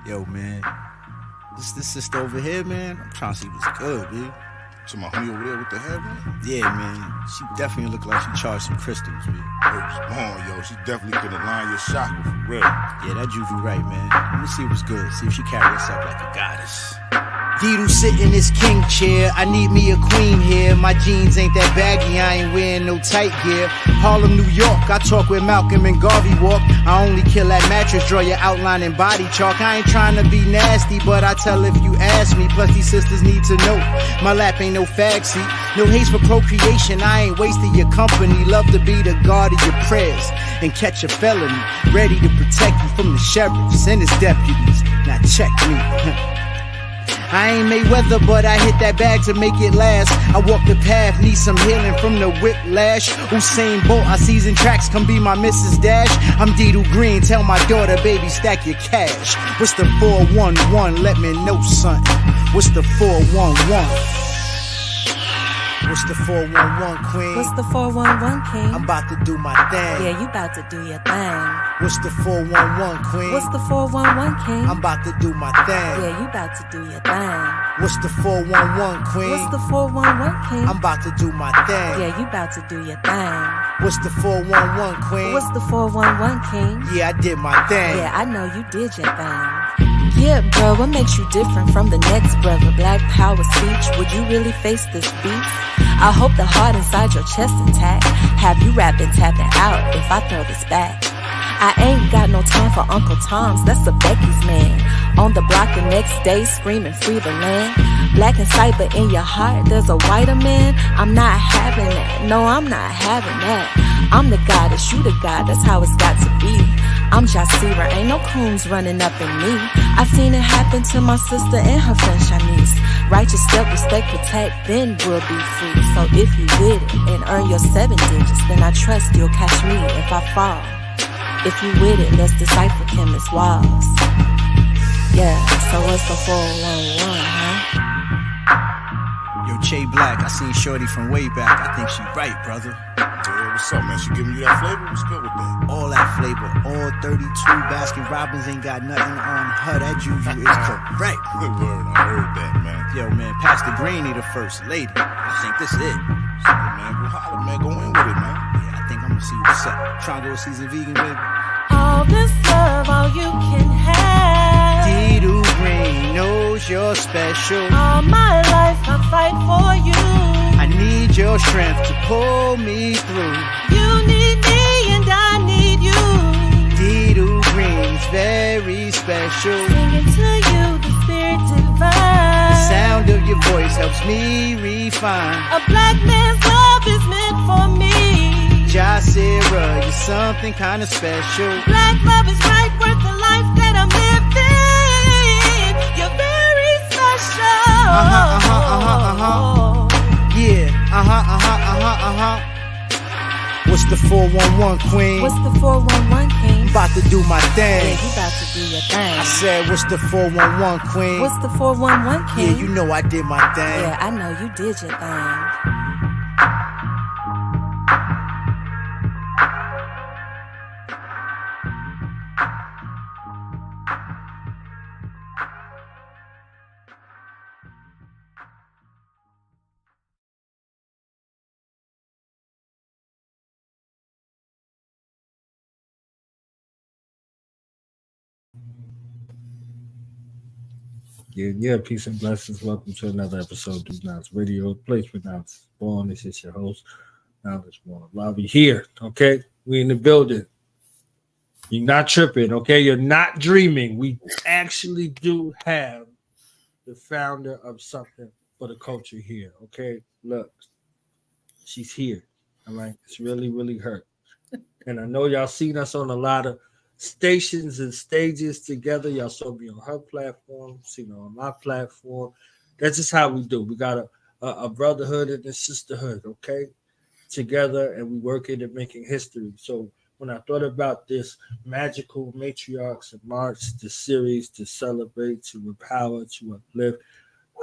Yo, man. This sister over here, man. I'm trying to see what's good, dude. So my homie over there with the head, man? Yeah, man. She definitely look like she charged some crystals, man. Yo, she definitely could align your chakra for real. Yeah, that Juju right, man. Let me see what's good. See if she carry herself like a goddess. Dido sit in his king chair. I need me a queen here. My jeans ain't that baggy. I ain't wearing no tight gear. Harlem, New York. I talk where Malcolm and Garvey walk. I only kill at mattress. Draw your outline in body chalk. I ain't trying to be nasty, but I tell if you ask me. Plus these sisters need to know my lap ain't no fag seat. No haste for procreation. I ain't wasting your company. Love to be the guard of your prayers and catch a felony. Ready to protect you from the sheriffs and his deputies. Now check me. I ain't Mayweather, but I hit that bag to make it last. I walk the path, need some healing from the whiplash. Usain Bolt, I season tracks, come be my Mrs. Dash. I'm Dido Green, tell my daughter, baby, stack your cash. What's the 411? Let me know something. What's the 411? What's the 411, queen? What's the 411, king? I'm about to do my thing. Yeah, you about to do your thing. What's the 411, queen? What's the 411, king? I'm about to do my thing. Yeah, you about to do your thing. What's the 411, queen? What's the 411, king? I'm about to do my thing. Yeah, you about to do your thing. What's the 411, queen? What's the 411, king? Yeah, I did my thing. Yeah, I know you did your thing. Yeah, bro, what makes you different from the next brother? Black power speech, would you really face this beef? I hope the heart inside your chest intact. Have you rapping, tapping out if I throw this back? I ain't got no time for Uncle Tom's, that's a Becky's man. On the block the next day, screaming free the land. Black and sight, but in your heart, there's a whiter man. I'm not having that, no, I'm not having that. I'm the goddess, you the god, that's how it's got to be. I'm Jazzie, ain't no coons running up in me. I seen it happen to my sister and her friend Shanice. Righteous step, respect, protect, then we'll be free. So if you with it and earn your 7 digits, then I trust you'll catch me if I fall. If you with it, let's decipher chemist walls. Yeah, so what's the 411, huh? Yo, Che Black, I seen Shorty from way back. I think she right, brother. Yeah, what's up, man? She giving you that flavor? What's good with that? All that flavor, all 32 Baskin Robbins ain't got nothing on her. That Juju is correct. Good word, I heard that, man. Yo, man, Pastor Green need a first lady. I think this is it. So, man, go holler, man. Go in with it, man. Yeah, I think I'm gonna see what's up. Trying to go season vegan, baby. All this love, all you can have. Dido Green knows you're special. All my life I fight for you. I need your strength to pull me through. You need me and I need you. Dido Green's very special. Singing to you, the spirit divine. The sound of your voice helps me refine. A black man's love is meant for me. Jazzie, you're something kind of special. Black love is right, worth the life that I'm living. You're very special. Yeah, What's the 411, queen? What's the 411, king? I'm about to do my thing. Yeah, you about to do your thing. I said, what's the 411, queen? What's the 411, king? Yeah, you know I did my thing. Yeah, I know you did your thing. Yeah, peace and blessings. Welcome to another episode of Do Not's Radio. Place pronounced Born. This is your host, Knowledge Born. Lobby here, okay? We in the building. You're not tripping, okay? You're not dreaming. We actually do have the founder of Something for the Culture here, okay? Look, she's here, all right? It's really, really hurt. And I know y'all seen us on a lot of stations and stages together. Y'all saw me on her platform, seen her on my platform. That's just how we do. We got a brotherhood and a sisterhood, okay, together, and we working and making history. So when I thought about this Magical Matriarchs of March, the series to celebrate, to empower, to uplift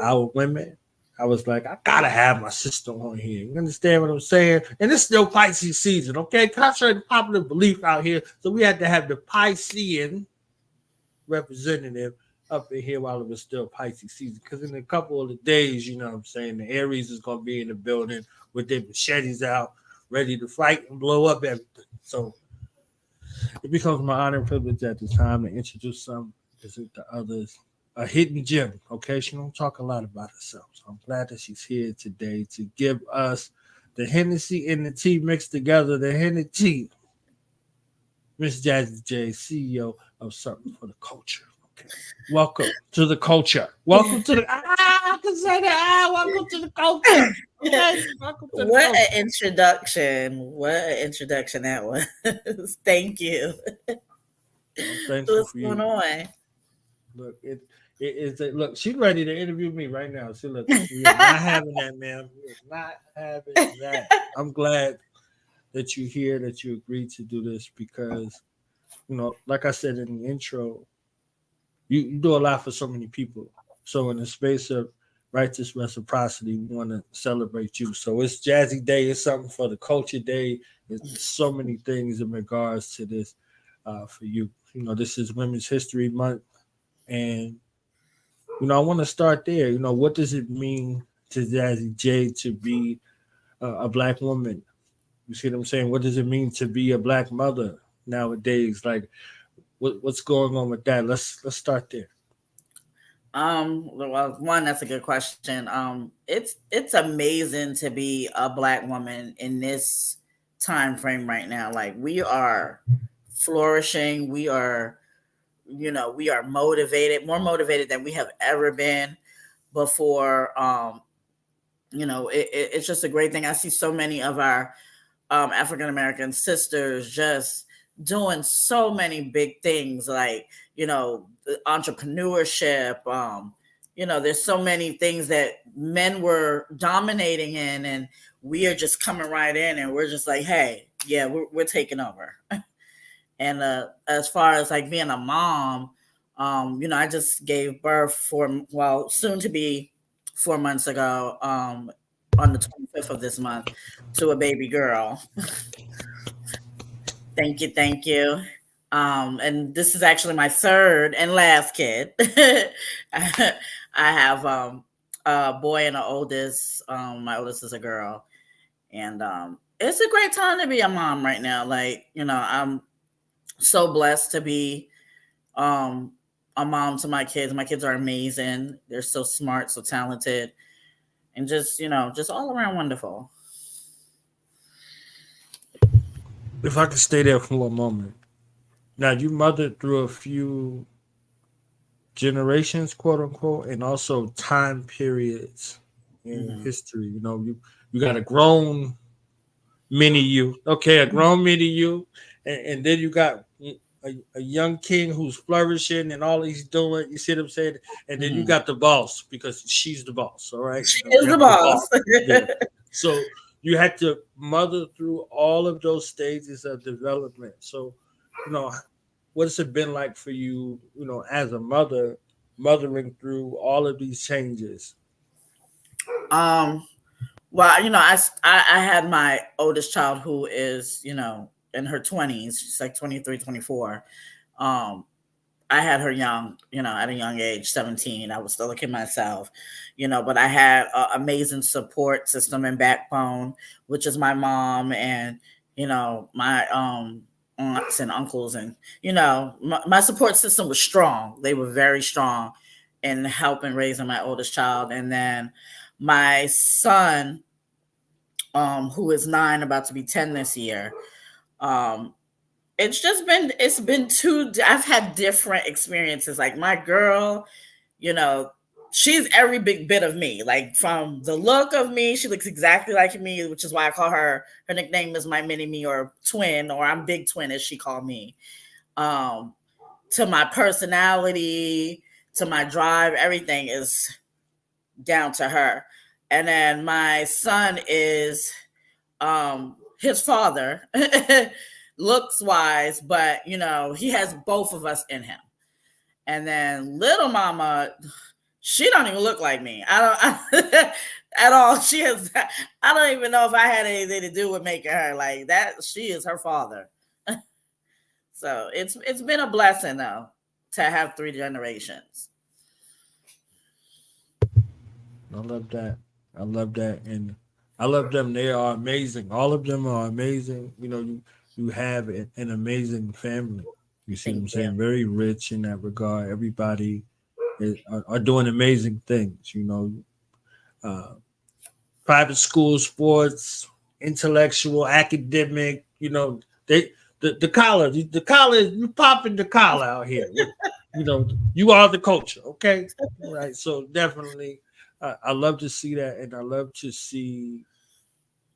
our women, I was like, I gotta have my sister on here. You understand what I'm saying? And it's still Pisces season, okay? Contrary to popular belief out here, so we had to have the Piscean representative up in here while it was still Pisces season. Because in a couple of the days, you know what I'm saying, the Aries is going to be in the building with their machetes out, ready to fight and blow up everything. So it becomes my honor and privilege at the time to introduce some to others. A hidden gem, okay? She don't talk a lot about herself. So I'm glad that she's here today to give us the Hennessy and the tea mixed together, the Hennessy. Miss Jazzie J, CEO of Something for the Culture. Okay. Welcome to the culture. Welcome to the I can say that. Welcome to the culture. Okay. Welcome to What the an introduction. What an introduction that was. Thank you. Thankful What's for going you. on? Look, it is a, look, she's ready to interview me right now. See, look, we are not having that, man. We are not having that. I'm glad that you're here, that you agreed to do this because, you know, like I said in the intro, you do a lot for so many people. So in the space of righteous reciprocity, we want to celebrate you. So it's Jazzy Day, it's something for the culture day. It's so many things in regards to this for you. You know, this is Women's History Month. And, you know, I want to start there. You know, what does it mean to Jazzy J to be a Black woman? You see what I'm saying? What does it mean to be a Black mother nowadays? Like, what's going on with that? Let's start there. Well, one, that's a good question. It's amazing to be a Black woman in this time frame right now. Like, we are flourishing. We are, we are motivated, more motivated than we have ever been before. It's just a great thing. I see so many of our African American sisters just doing so many big things, like, entrepreneurship. There's so many things that men were dominating in, and we are just coming right in, and we're just like, hey, yeah, we're taking over. And as far as like being a mom, I just gave birth soon to be 4 months ago, on the 25th of this month, to a baby girl. Thank you. And this is actually my third and last kid. I have a boy and an oldest. My oldest is a girl, and it's a great time to be a mom right now. Like, I'm so blessed to be a mom to my kids. My kids are amazing. They're so smart, so talented, and just all around wonderful. If I could stay there for one moment. Now, you mothered through a few generations, quote unquote, and also time periods in history. You know, you got a grown mini you, okay, a grown mini you, and then you got a young king who's flourishing and all he's doing. You see what I'm saying? And then you got the boss because she's the boss. All right, she is the boss. Yeah. So you had to mother through all of those stages of development. So, what has it been like for you, as a mother, mothering through all of these changes? Well, I had my oldest child who is, in her 20s. She's like 23, 24. I had her young, at a young age, 17. I was still a kid myself, but I had an amazing support system and backbone, which is my mom and, my aunts and uncles. And, my support system was strong. They were very strong in helping raising my oldest child. And then my son, who is 9, about to be 10 this year, it's been I've had different experiences. Like, my girl, she's every big bit of me. Like, from the look of me, she looks exactly like me, which is why I call her nickname is my mini me, or twin, or I'm big twin, as she called me. To my personality, to my drive, everything is down to her. And then my son is his father, looks wise, but he has both of us in him. And then little mama, she don't even look like me. At all. I don't even know if I had anything to do with making her like that. She is her father. So it's been a blessing, though. to have 3 generations. I love that. I love that, and I love them. They are amazing. All of them are amazing. You have an amazing family. You see what I'm Thank you. saying? Very rich in that regard. Everybody are doing amazing things. Uh, private school, sports, intellectual, academic. They the collar. You popping the collar out here. You are the culture. Okay, right. So definitely, I love to see that, and I love to see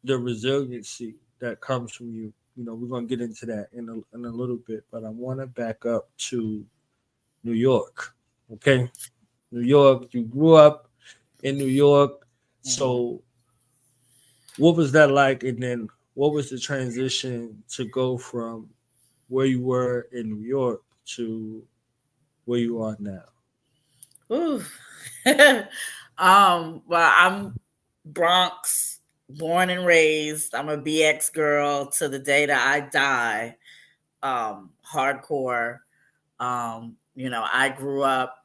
the resiliency that comes from you. We're gonna get into that in a little bit, but I want to back up to New York. Okay, New York. You grew up in New York, Mhm. so what was that like? And then what was the transition to go from where you were in New York to where you are now? Ooh. Well, I'm Bronx, born and raised. I'm a BX girl to the day that I die. Hardcore. I grew up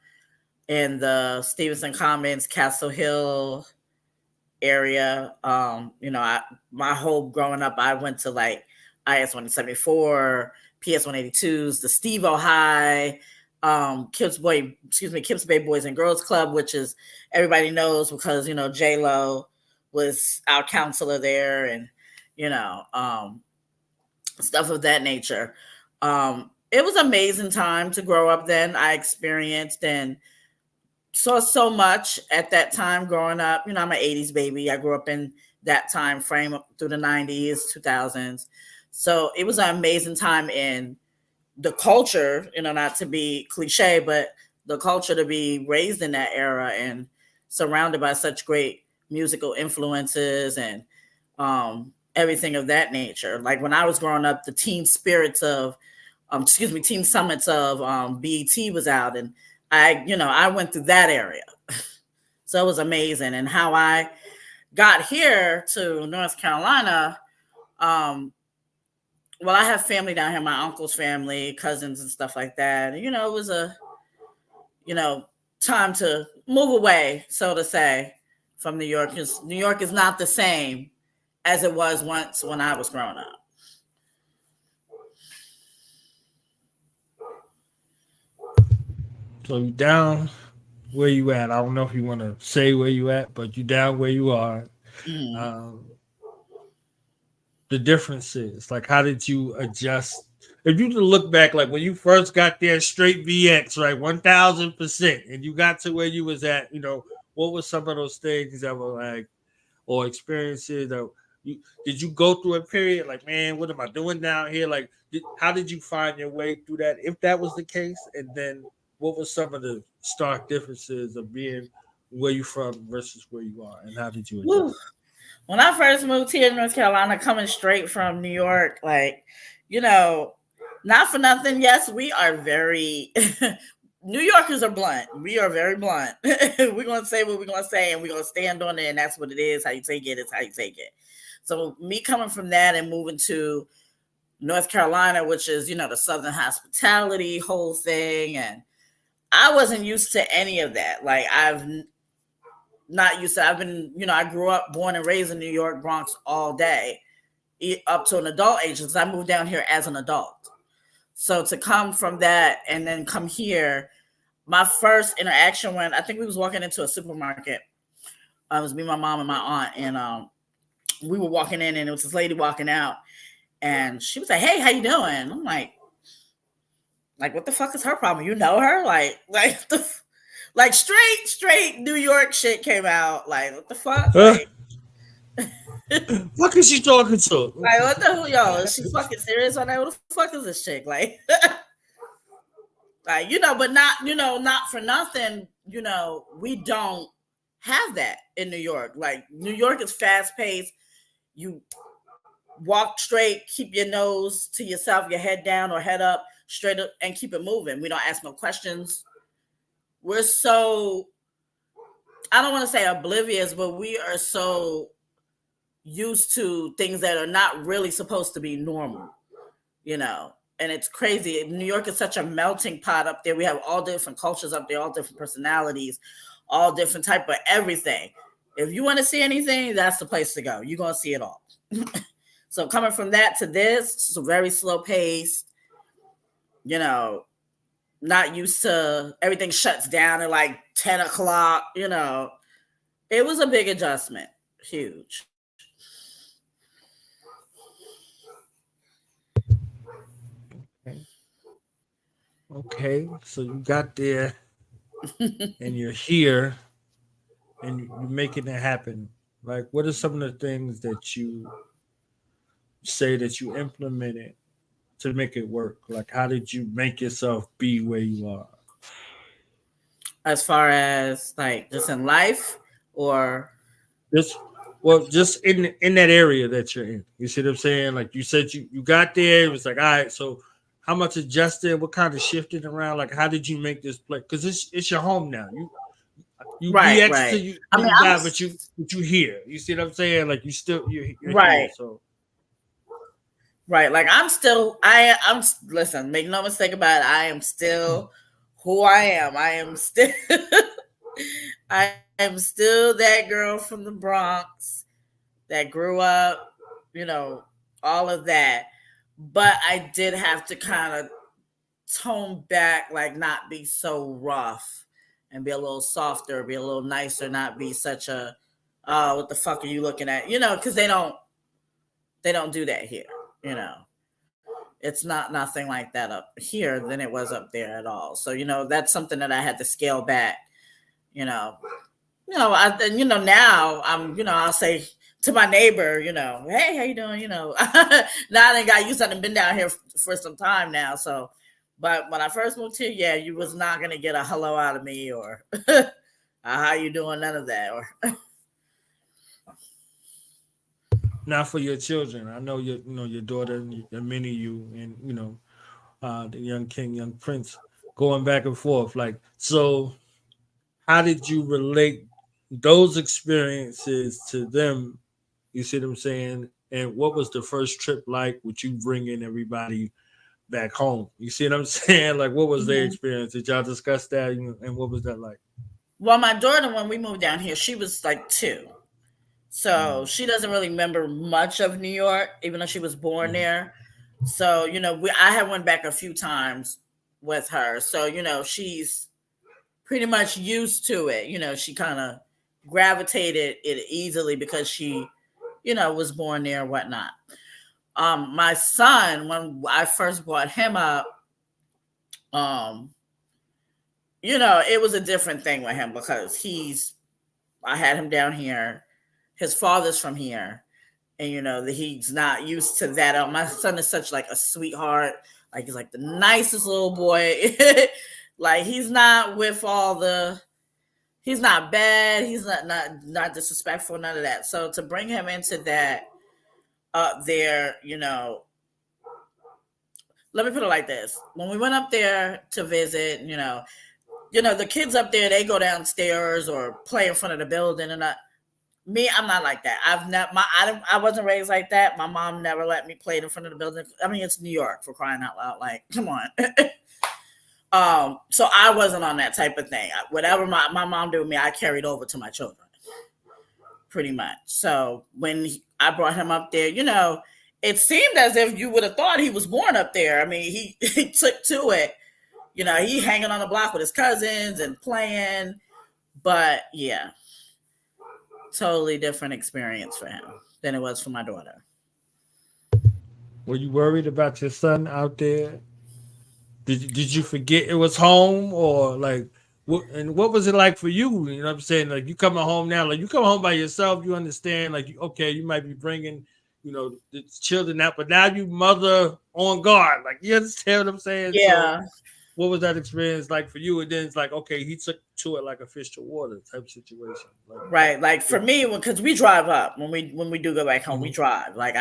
in the Stevenson Commons, Castle Hill area. My whole growing up, I went to like IS 174, PS 182s, the Steve O High, Kips Bay Boys and Girls Club, which is everybody knows because J Lo was our counselor there, and you know, um, stuff of that nature. It was an amazing time to grow up. Then I experienced and saw so much at that time growing up. I'm an 80s baby. I grew up in that time frame up through the 90s, 2000s. So it was an amazing time in the culture, not to be cliche, but the culture to be raised in that era and surrounded by such great musical influences and everything of that nature. Like when I was growing up, the teen spirits of teen summits of BET was out, and I went through that area. So it was amazing. And how I got here to North Carolina, well, I have family down here, my uncle's family, cousins and stuff like that. And, it was a, time to move away, so to say, from New York, because New York is not the same as it was once when I was growing up. So you down where you at? I don't know if you want to say where you at, but you down where you are. Mm. Um, the difference is like, how did you adjust? If you look back, like when you first got there, straight VX, right, 1000%, and you got to where you was at, what were some of those things that were like, or experiences that did you go through a period like, man, what am I doing down here? Like, how did you find your way through that, if that was the case? And then what were some of the stark differences of being where you from versus where you are, and how did you Whew. adjust? When I first moved here to North Carolina, coming straight from New York, like, not for nothing. Yes, we are very, New Yorkers are blunt. We are very blunt. We're going to say what we're going to say and we're going to stand on it. And that's what it is. How you take it is how you take it. So, me coming from that and moving to North Carolina, which is, the Southern hospitality whole thing. And I wasn't used to any of that. Like, I've been, I grew up, born and raised in New York, Bronx all day, up to an adult age, because I moved down here as an adult. So to come from that and then come here, my first interaction when I think we was walking into a supermarket, it was me, my mom, and my aunt, and we were walking in, and it was this lady walking out, and she was like, "Hey, how you doing?" I'm like, what the fuck is her problem? You know her? Like straight New York shit came out. Like, what the fuck? What is she talking to? Like, what the hell, y'all? Is she fucking serious on that? What the fuck is this chick? Like, but not for nothing. We don't have that in New York. Like, New York is fast paced. You walk straight, keep your nose to yourself, your head down or head up, straight up, and keep it moving. We don't ask no questions. We're so, I don't want to say oblivious, but we are so used to things that are not really supposed to be normal. and it's crazy. New York is such a melting pot up there. We have all different cultures up there, all different personalities, all different type of everything. If you want to see anything, that's the place to go. You're going to see it all. So coming from that to this, it's a very slow pace, you know, not used to everything shuts down at like 10 o'clock, you know. It was a big adjustment. Huge. Okay. So you got there and you're here and you're making it happen. Like, what are some of the things that you say that you implemented to make it work? Like, how did you make yourself be where you are? As far as like just in life or Just just in that area that you're in. You see what I'm saying? Like you said, you got there. It was like, all right. So how much adjusted? What kind of shifted around? Like, how did you make this play? Because it's your home now. You right, BX right. to you, I mean, die, but you here. You see what I'm saying? Like you're right. here. So Right. Like I'm listen, make no mistake about it. I am still who I am. I am still I am still that girl from the Bronx that grew up, you know, all of that. But I did have to kind of tone back, like not be so rough and be a little softer, be a little nicer, not be such a what the fuck are you looking at? You know, because they don't do that here, you know. It's not nothing like that up here than it was up there at all. So, you know, that's something that I had to scale back, you know. Now I'm, you know, I'll say to my neighbor, you know, hey, how you doing? You know, now I done got used to it. I've been down here for some time now. So, but when I first moved here, yeah, you was not going to get a hello out of me or how you doing? None of that. Or now for your children, I know your daughter and many of you and the young king, young prince, going back and forth. Like, so how did you relate those experiences to them? You see what I'm saying? And what was the first trip like with you bringing everybody back home? You see what I'm saying? Like, what was their experience? Did y'all discuss that? And what was that like? well, my daughter, when we moved down here, she was like 2. So she doesn't really remember much of New York, even though she was born there. So, you know, I had went back a few times with her. So, you know, she's pretty much used to it. You know, she kind of gravitated it easily because she, you know, was born there and whatnot. My son, when I first brought him up, you know, it was a different thing with him because I had him down here. His father's from here. And, you know, he's not used to that. My son is such like a sweetheart. Like, he's like the nicest little boy. Like, he's not with he's not bad. He's not disrespectful, none of that. So to bring him into that up there, you know, let me put it like this. When we went up there to visit, you know, the kids up there, they go downstairs or play in front of the building and I'm not like that. I wasn't raised like that. My mom never let me play in front of the building. I mean, it's New York, for crying out loud. Like, come on. So I wasn't on that type of thing. Whatever my mom did with me, I carried over to my children, pretty much. So when I brought him up there, you know, it seemed as if you would have thought he was born up there. I mean, he took to it. You know, he hanging on the block with his cousins and playing. But yeah, totally different experience for him than it was for my daughter. Were you worried about your son out there? Did you forget it was home, or like what was it like for you? You know what I'm saying? Like, you coming home now, like you come home by yourself, you understand, like, okay, you might be bringing, the children out, but now you mother on guard. Like, you understand what I'm saying? Yeah. So what was that experience like for you? And then it's like, okay, he took to it like a fish to water type situation. Right. Like for me, because we drive up when we do go back home, we drive. Like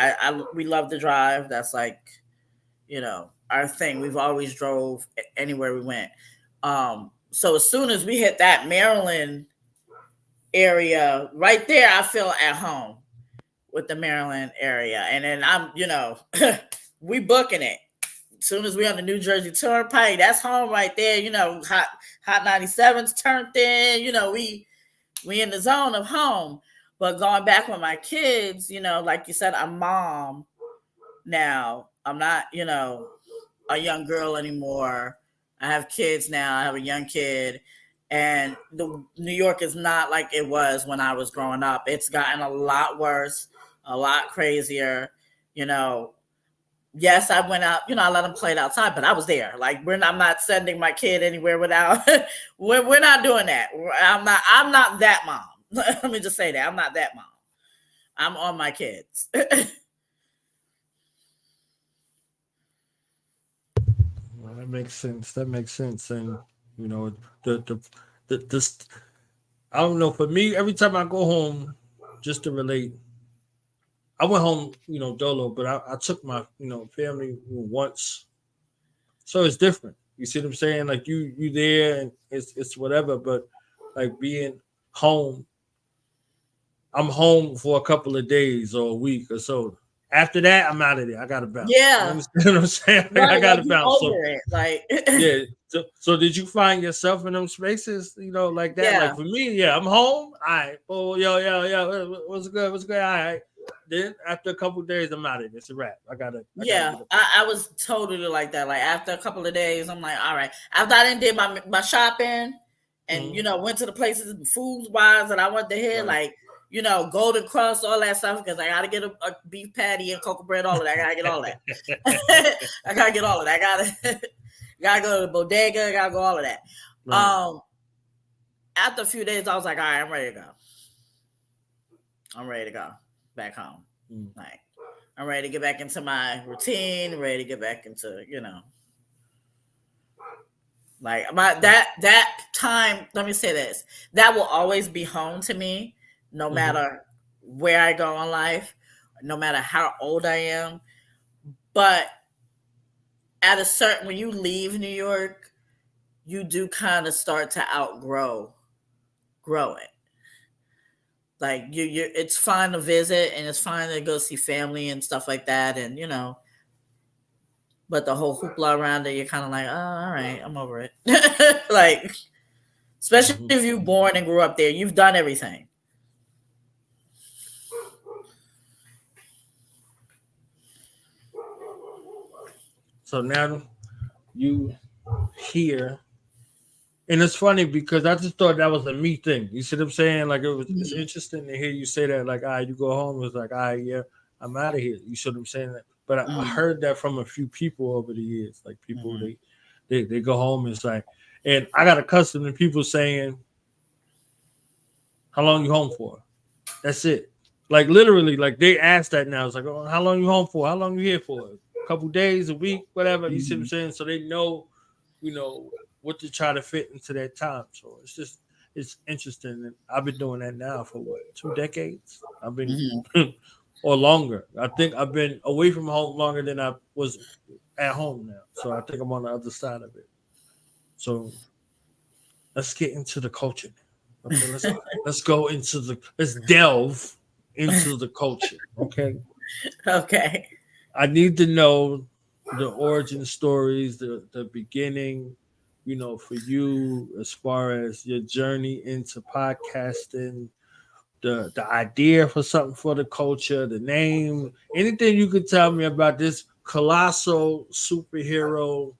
we love to drive. That's like, our thing. We've always drove anywhere we went. So as soon as we hit that Maryland area right there, I feel at home with the Maryland area. And then I'm, we booking it. as soon as we on the New Jersey Turnpike, that's home right there. You know, hot 97's turned in. You know, we in the zone of home. But going back with my kids, you know, like you said, I'm mom now. I'm not, you know, a young girl anymore. I have kids now. I have a young kid. And the New York is not like it was when I was growing up. It's gotten a lot worse, a lot crazier. You know, yes, I went out, you know, I let them play it outside, but I was there. Like I'm not sending my kid anywhere without we're not doing that. I'm not that mom. Let me just say that. I'm not that mom. I'm on my kids. Well, that makes sense. That makes sense. And you know, the I don't know. For me, every time I go home, just to relate, I went home, you know, dolo, but I took my, you know, family once, so it's different. You see what I'm saying? Like you there, and it's whatever. But like being home, I'm home for a couple of days or a week or so. After that, I'm out of there. I got to bounce. Yeah. You understand what I'm saying? Right, I got to like bounce. Over it. Like yeah. So did you find yourself in them spaces, you know, like that? Yeah. Like for me, yeah, I'm home. All right. Oh, yo. What's good? All right. Then after a couple of days, I'm out of it. It's a wrap. I gotta I was totally like that. Like after a couple of days, I'm like, all right. After I didn't did my shopping and you know, went to the places food wise that I wanted to hit, like, you know, Golden Crust, all that stuff, because I gotta get a beef patty and cocoa bread, all of that. I gotta get all that. I gotta get all of that. Gotta go to the bodega, I gotta go all of that. Right. After a few days, I was like, all right, I'm ready to go back home. Like, I'm ready to get back into my routine, ready to get back into, you know, like that time. Let me say this: that will always be home to me, no matter where I go in life, no matter how old I am. But at a certain, when you leave New York, you do kind of start to outgrow it. Like you it's fine to visit and it's fine to go see family and stuff like that, and you know, but the whole hoopla around it, you're kind of like, oh, all right, I'm over it. Like, especially if you're born and grew up there, you've done everything. So now you here. And it's funny because I just thought that was a me thing. You see what I'm saying? Like it's interesting to hear you say that. Like, you go home. It's like, yeah, I'm out of here. You see what I'm saying? But I heard that from a few people over the years. Like people, they go home. And it's like, and I got accustomed to people saying, "How long you home for?" That's it. Like literally, like they ask that now. It's like, "Oh, how long you home for? How long you here for? A couple days, a week, whatever." You see what I'm saying? So they know, you know, what to try to fit into that time. So it's interesting. And I've been doing that now for 2 decades. I've been or longer. I think I've been away from home longer than I was at home now. So I think I'm on the other side of it. So let's get into the culture. Okay, let's delve into the culture. Okay. Okay. I need to know the origin stories, the beginning, you know, for you as far as your journey into podcasting, the idea for something for the culture, the name, anything you could tell me about this colossal superhero,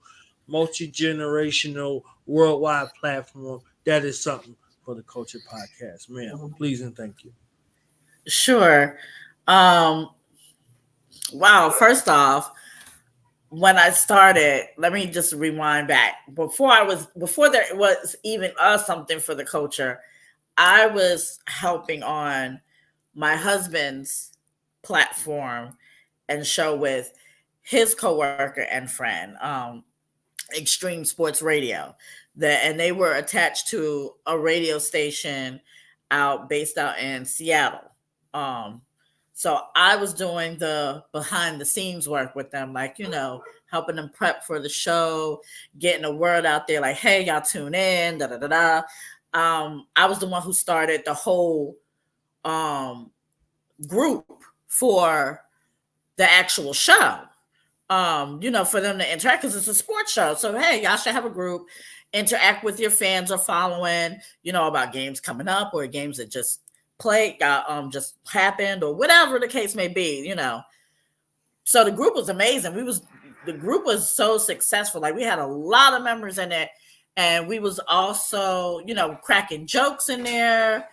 multi-generational, worldwide platform that is something for the culture podcast. Ma'am, please and thank you. Sure. Wow. First off, when I started, let me just rewind back. Before there was even something for the culture, I was helping on my husband's platform and show with his coworker and friend, Extreme Sports Radio. And they were attached to a radio station based out in Seattle. So I was doing the behind the scenes work with them, like, you know, helping them prep for the show, getting the word out there, like, hey, y'all tune in, da-da-da-da. I was the one who started the whole group for the actual show. for them to interact because it's a sports show. So hey, y'all should have a group, interact with your fans or following, about games coming up or games that just just happened or whatever the case may be, So the group was amazing. The group was so successful. Like we had a lot of members in it, and we was also, cracking jokes in there,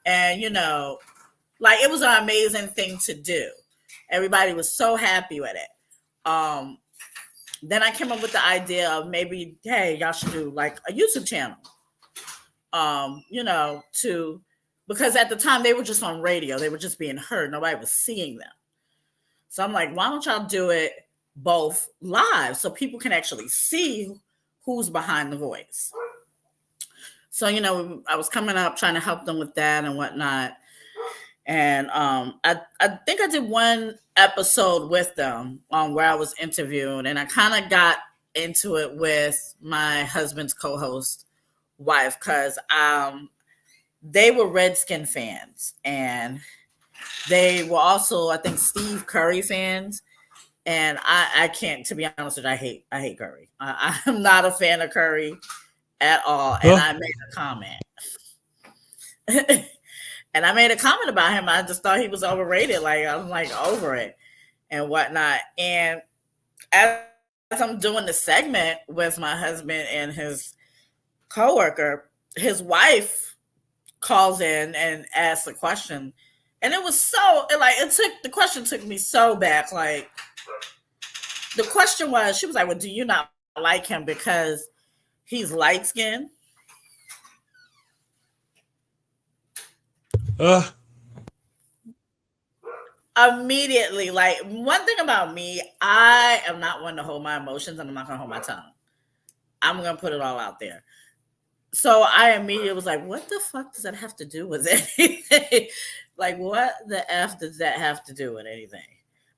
and like it was an amazing thing to do. Everybody was so happy with it. Then I came up with the idea of maybe, hey, y'all should do like a YouTube channel. Because at the time they were just on radio, they were just being heard. Nobody was seeing them. So I'm like, why don't y'all do it both live so people can actually see who's behind the voice? So, I was coming up trying to help them with that and whatnot. And I think I did one episode with them where I was interviewed, and I kind of got into it with my husband's co-host wife because they were Redskin fans, and they were also, I think, Steve Curry fans. And I can't, to be honest with you, I hate Curry. I'm not a fan of Curry at all. And I made a comment. And I made a comment about him. I just thought he was overrated. Like, I'm like over it and whatnot. And as I'm doing the segment with my husband and his coworker, his wife calls in and asks a question. And it was the question took me so back. Like, the question was, she was like, well, do you not like him because he's light skinned? Immediately, like, one thing about me, I am not one to hold my emotions, and I'm not gonna hold my tongue. I'm gonna put it all out there. So I immediately was like, what the fuck does that have to do with anything? Like, what the F does that have to do with anything?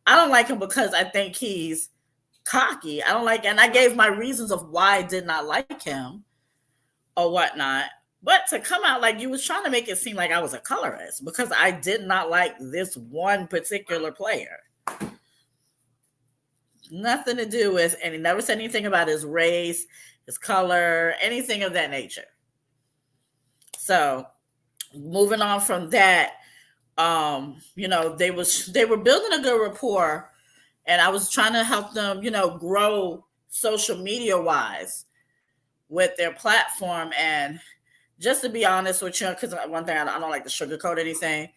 I don't like him because I think he's cocky. I don't like, and I gave my reasons of why I did not like him or whatnot. But to come out like you was trying to make it seem like I was a colorist because I did not like this one particular player. Nothing to do with, and he never said anything about his race, his color, anything of that nature. So moving on from that, they were building a good rapport, and I was trying to help them, grow social media wise with their platform. And just to be honest with you, because one thing, I don't like to sugarcoat anything,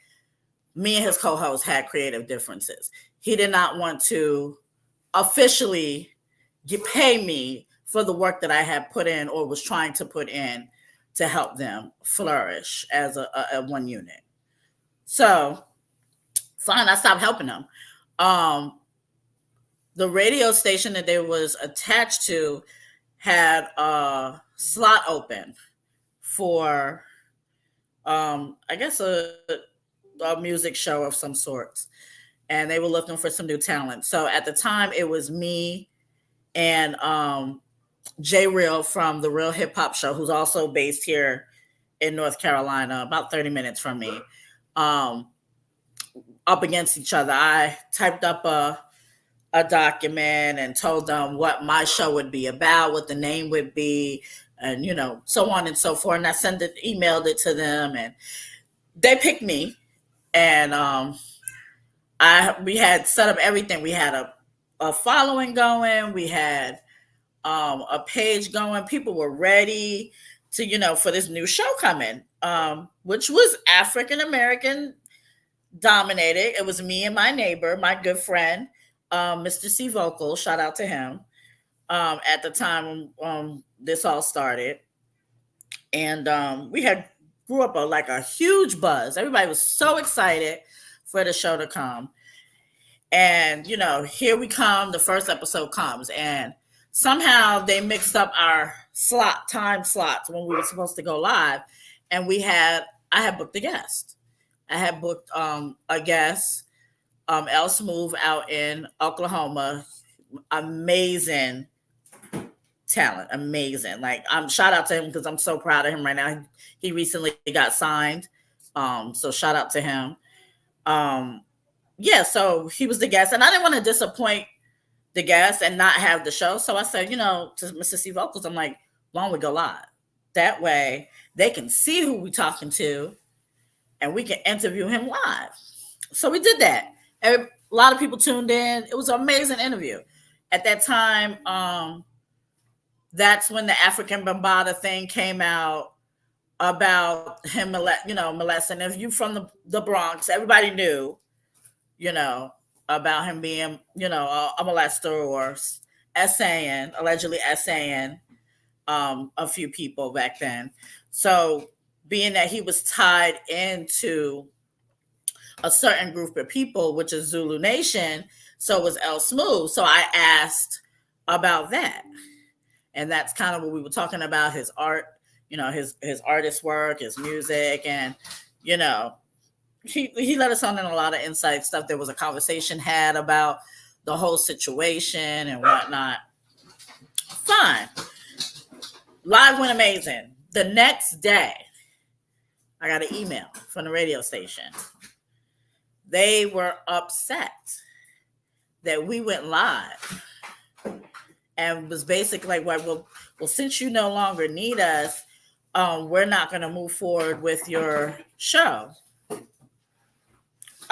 me and his co-host had creative differences. He did not want to officially pay me for the work that I had put in or was trying to put in to help them flourish as a one unit. So fine, I stopped helping them. The radio station that they was attached to had a slot open for, I guess, a music show of some sorts. And they were looking for some new talent. So at the time, it was me and Jay Real from the Real Hip Hop Show, who's also based here in North Carolina, about 30 minutes from me, up against each other. I typed up a document and told them what my show would be about, what the name would be, and, so on and so forth. And I emailed it to them, and they picked me. And we had set up everything. We had a following going. We had a page going. People were ready to, for this new show coming, which was African-American dominated. It was me and my neighbor, my good friend, Mr. C Vocal, shout out to him, at the time this all started. And we had grew up like a huge buzz. Everybody was so excited for the show to come. And, here we come, the first episode comes, and somehow they mixed up our time slots when we were supposed to go live. And I had booked a guest. I had booked a guest, El Smooth out in Oklahoma. Amazing talent, amazing. Like, shout out to him because I'm so proud of him right now. He recently got signed. So shout out to him. So he was the guest, and I didn't want to disappoint the guests and not have the show. So I said, to Mr. C Vocals, I'm like, why don't we go live? That way they can see who we're talking to and we can interview him live. So we did that. A lot of people tuned in. It was an amazing interview. At that time, that's when the African Bambaataa thing came out about him, molesting. If you from the Bronx, everybody knew, about him being, a molester or allegedly essaying a few people back then. So being that he was tied into a certain group of people, which is Zulu Nation, so was El Smooth. So I asked about that. And that's kind of what we were talking about, his art, his artist work, his music, and, he let us on in a lot of insight stuff. There was a conversation had about the whole situation and whatnot. Fine. Live went amazing. The next day, I got an email from the radio station. They were upset that we went live and was basically like, well, since you no longer need us, we're not going to move forward with your show.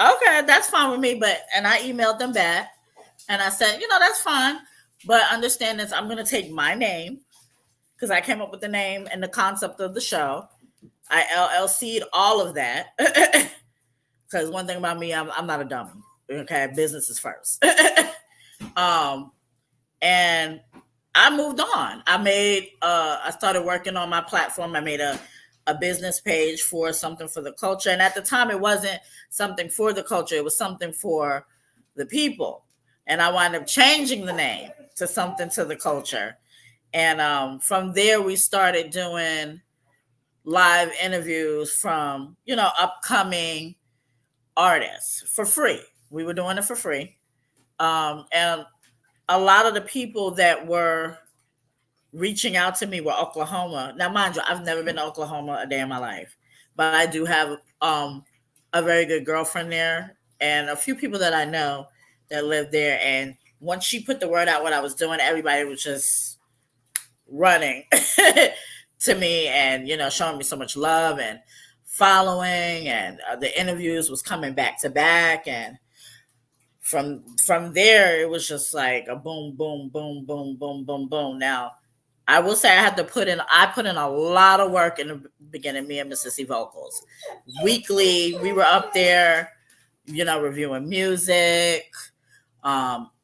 Okay, that's fine with me. And I emailed them back and I said, that's fine. But understand this, I'm going to take my name because I came up with the name and the concept of the show. I LLC'd all of that. Because one thing about me, I'm not a dummy. Okay, business is first. And I moved on. I started working on my platform. I made a business page for Something for the Culture. And at the time, it wasn't something for the culture. It was something for the people. And I wound up changing the name to Something to the Culture. And from there, we started doing live interviews from, upcoming artists for free. We were doing it for free. And a lot of the people that were reaching out to me were Oklahoma. Now, mind you, I've never been to Oklahoma a day in my life, but I do have a very good girlfriend there and a few people that I know that live there. And once she put the word out what I was doing, everybody was just running to me and, showing me so much love and following, and the interviews was coming back to back. And from there, it was just like a boom, boom, boom, boom, boom, boom, boom. Now, I will say I put in a lot of work in the beginning, me and Mrs. C Vocals. Weekly, we were up there, reviewing music,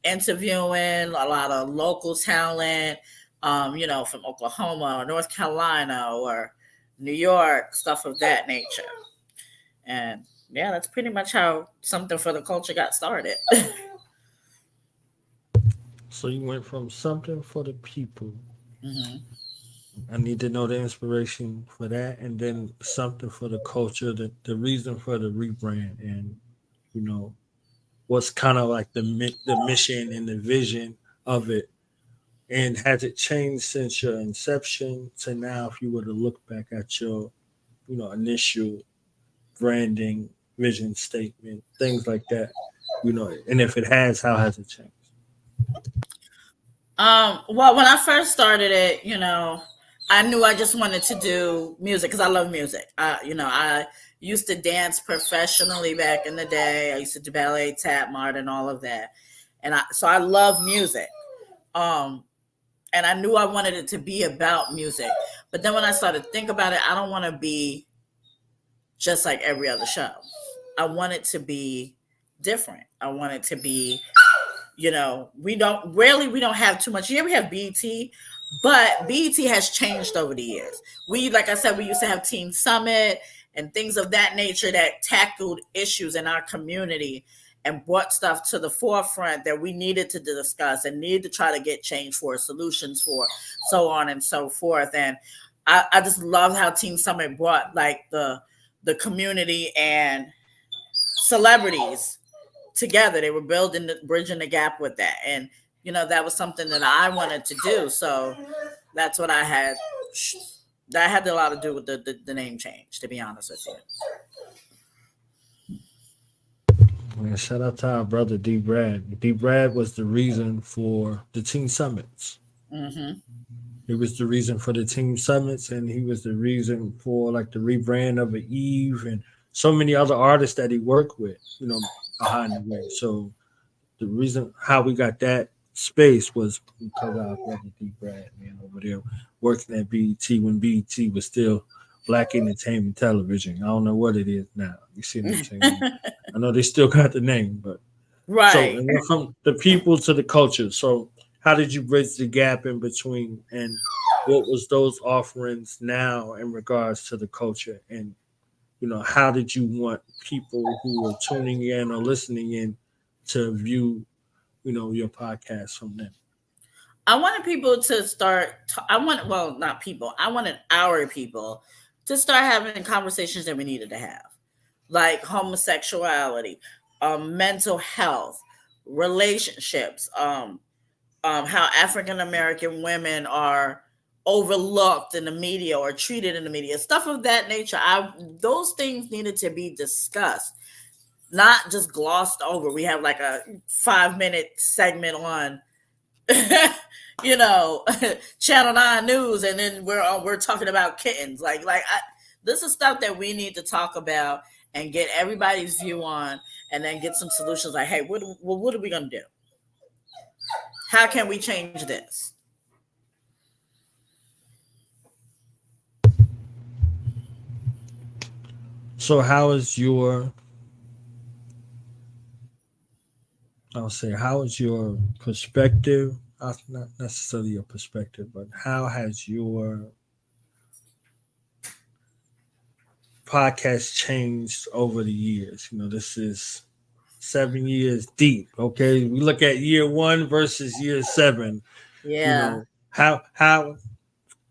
interviewing a lot of local talent, from Oklahoma or North Carolina or New York, stuff of that nature. And yeah, that's pretty much how Something for the Culture got started. So you went from Something for the People. Mm-hmm. I need to know the inspiration for that, and then Something for the Culture, the reason for the rebrand, and what's kind of like the mission and the vision of it. And has it changed since your inception to now? If you were to look back at your, initial branding, vision statement, things like that, and if it has, how has it changed? Well, when I first started it, I knew I just wanted to do music because I love music. I used to dance professionally back in the day. I used to do ballet, tap, modern, all of that. So I love music. And I knew I wanted it to be about music. But then when I started to think about it, I don't want to be just like every other show. I want it to be different. I want it to be, we don't have too much. Yeah, we have BET, but BET has changed over the years. Like I said, we used to have Teen Summit and things of that nature that tackled issues in our community and brought stuff to the forefront that we needed to discuss and needed to try to get change for, solutions for, so on and so forth. And I just love how Teen Summit brought like the community and celebrities together. They were bridging the gap with that. And, that was something that I wanted to do. So that's what I had. That had a lot to do with the name change, to be honest with you. Man, shout out to our brother D Brad. D Brad was the reason for the team summits. Mm-hmm. He was the reason for the team summits, and he was the reason for like the rebrand of Eve and so many other artists that he worked with, behind the way. So the reason how we got that space was because of our brother D Brad, man, over there working at BET when BET was still Black Entertainment Television. I don't know what it is now. You see what I'm saying? I know they still got the name, but so Right. and then from the people to the culture. So how did you bridge the gap in between, and what was those offerings now in regards to the culture, and how did you want people who are tuning in or listening in to view your podcast from them? I wanted people to start. Well, not people. I wanted our people to start having conversations that we needed to have, like homosexuality, mental health, relationships, how African American women are overlooked in the media or treated in the media, stuff of that nature. Those things needed to be discussed, not just glossed over. We have like a 5-minute segment on Channel 9 News, and then we're talking about kittens. This is stuff that we need to talk about and get everybody's view on, and then get some solutions. Like, hey, what are we gonna do? How can we change this? So how is your how is your perspective, not necessarily your perspective, but how has your podcast changed over the years? This is 7 years deep. Okay. We look at year 1 versus year 7. Yeah. How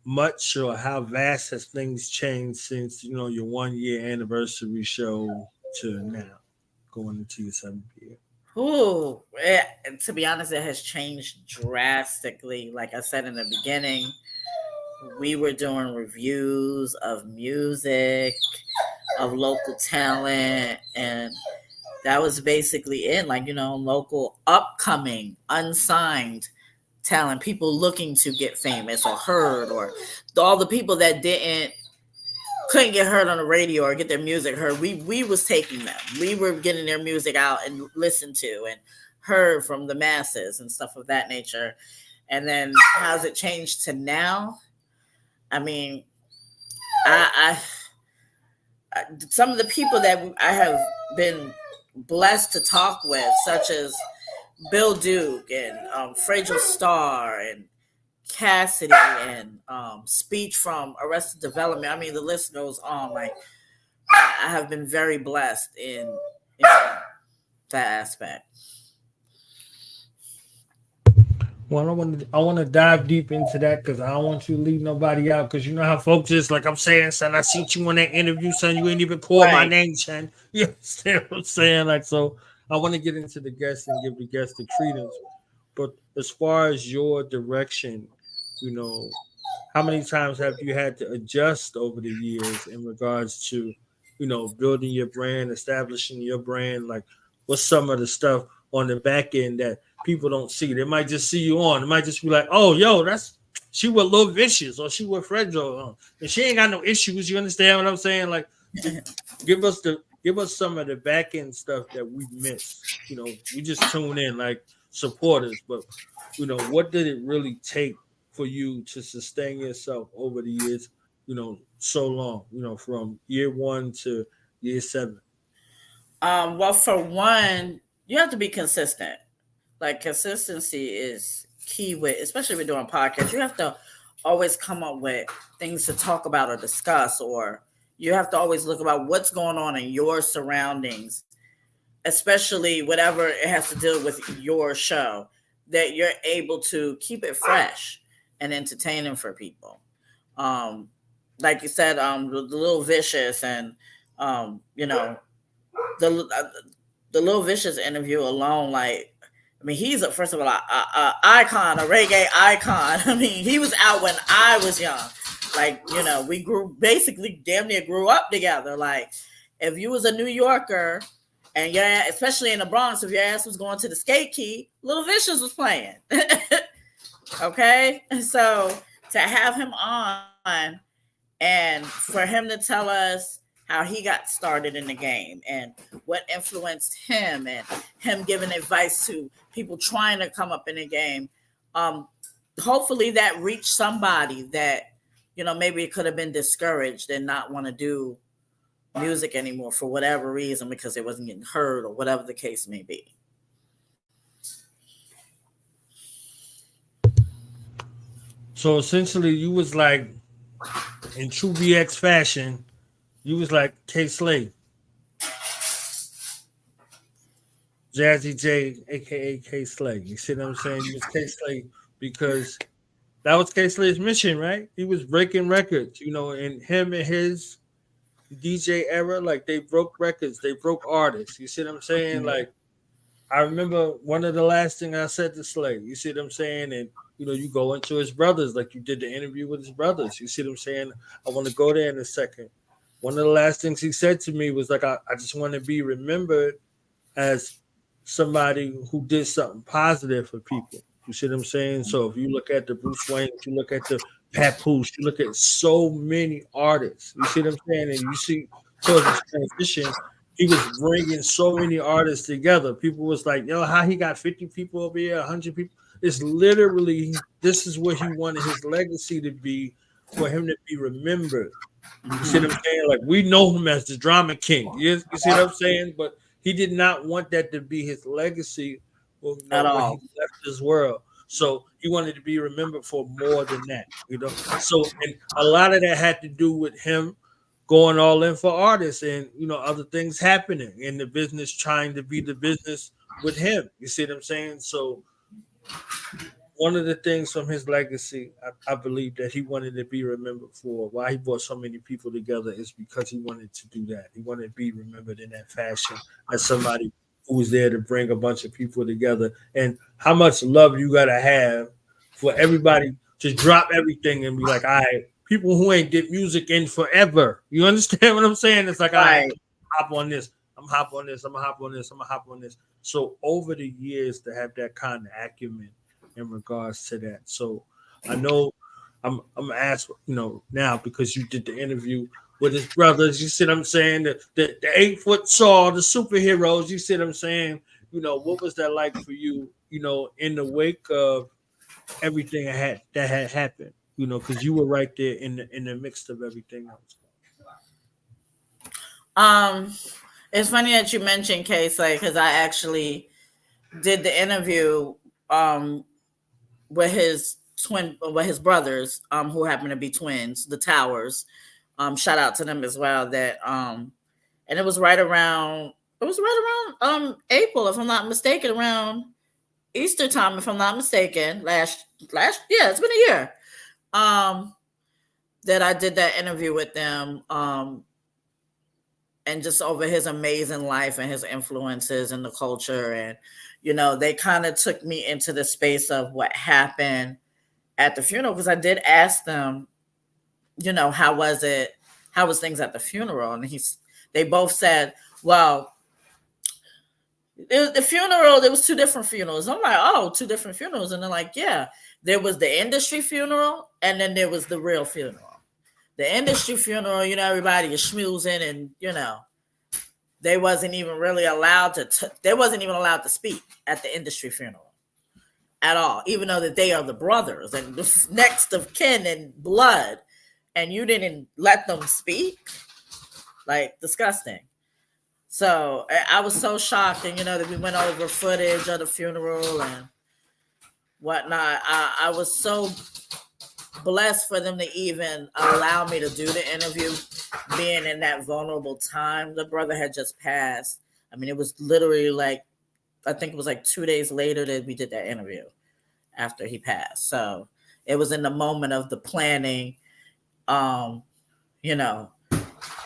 much or how vast has things changed since, your 1 year anniversary show to now, going into your 7th year? Ooh, to be honest, it has changed drastically. Like I said in the beginning, we were doing reviews of music, of local talent, and that was basically it. Like, local upcoming, unsigned talent, people looking to get famous or heard, or all the people that couldn't get heard on the radio or get their music heard. We was taking them. We were getting their music out and listened to and heard from the masses and stuff of that nature. And then how's it changed to now? I mean, I some of the people that I have been blessed to talk with, such as Bill Duke and Fragile Star and Cassidy and Speech from Arrested Development. I mean, the list goes on. Like, I have been very blessed in that aspect. Well, I want to dive deep into that because I don't want you to leave nobody out, because you know how folks is. Like I'm saying, son, I seen you on that interview, son. You ain't even called my name, son. You understand what I'm saying? Like, so I want to get into the guests and give the guests the credence. But as far as your direction, how many times have you had to adjust over the years in regards to, building your brand, establishing your brand? Like, what's some of the stuff on the back end that people don't see? They might just see you on. It might just be like, oh, yo, she was Lil Vicious or she was Fredro, and she ain't got no issues. You understand what I'm saying? Like, give us some of the back end stuff that we missed. We just tune in like supporters, but what did it really take for you to sustain yourself over the years, so long, from year 1 to year 7? Well, for one, you have to be consistent. Like, consistency is key especially with doing podcasts. You have to always come up with things to talk about or discuss, or you have to always look about what's going on in your surroundings, especially whatever it has to do with your show, that you're able to keep it fresh and entertaining for people. Like you said, the Little Vicious and the Little Vicious interview alone, like, I mean, he's first of all a icon, a reggae icon. I mean, he was out when I was young. Like, we basically damn near grew up together. Like, if you was a New Yorker And yeah, especially in the Bronx, if your ass was going to the skate key, Little Vicious was playing. Okay, so to have him on and for him to tell us how he got started in the game and what influenced him and him giving advice to people trying to come up in the game. Hopefully that reached somebody that, maybe it could have been discouraged and not want to do music anymore for whatever reason because it wasn't getting heard or whatever the case may be. So essentially you was like, in true BX fashion, you was like K Slade. Jazzie J, aka K Slade. You see what I'm saying? You was K Slade because that was K Slade's mission, right? He was breaking records, and him and his DJ era, like they broke records, they broke artists. You see what I'm saying? Mm-hmm. Like I remember one of the last thing I said to Slade. You see what I'm saying? And you go into his brothers, like you did the interview with his brothers. You see what I'm saying? I want to go there in a second. One of the last things he said to me was like, I just want to be remembered as somebody who did something positive for people. You see what I'm saying? So if you look at the Bruce Wayne, if you look at the Papoose, you look at so many artists. You see what I'm saying? And you see towards this transition, he was bringing so many artists together. People was like, yo, how he got 50 people over here, 100 people. It's literally, this is what he wanted his legacy to be, for him to be remembered. You see what I'm saying? Like, we know him as the drama king. You see what I'm saying? But he did not want that to be his legacy at all. When he left this world. So he wanted to be remembered for more than that, So, and a lot of that had to do with him going all in for artists and, other things happening in the business, trying to be the business with him. You see what I'm saying? So one of the things from his legacy, I believe that he wanted to be remembered for, why he brought so many people together, is because he wanted to do that. He wanted to be remembered in that fashion as somebody who was there to bring a bunch of people together. And how much love you got to have for everybody to drop everything and be like, all right, people who ain't did music in forever. You understand what I'm saying? It's like, all right, hop on this. I'm hop on this. I'm gonna hop on this. I'm gonna hop on this. So over the years to have that kind of acumen in regards to that. So I know I'm asked, now because you did the interview with his brothers, you see what I'm saying? The 8-foot tall, the superheroes, you see what I'm saying? What was that like for you, in the wake of everything that had happened, because you were right there in the midst of everything else. It's funny that you mentioned K-Slade because I actually did the interview with his brothers, who happen to be twins, the Towers. Shout out to them as well. That and it was right around April, if I'm not mistaken, around Easter time, if I'm not mistaken. Last yeah, it's been a year. That I did that interview with them. And just over his amazing life and his influences in the culture. And, they kind of took me into the space of what happened at the funeral. Because I did ask them, how was it? How was things at the funeral? And they both said, well, the funeral, there was 2 different funerals. I'm like, oh, 2 different funerals. And they're like, yeah, there was the industry funeral and then there was the real funeral. The industry funeral, everybody is schmoozing and, they wasn't even really allowed to speak at the industry funeral at all, even though that they are the brothers and next of kin and blood, and you didn't let them speak. Like, disgusting. So I was so shocked, and, that we went over footage of the funeral and whatnot. I was so blessed for them to even allow me to do the interview, being in that vulnerable time. The brother had just passed. I mean, it was literally I think it was 2 days later that we did that interview after he passed. So it was in the moment of the planning,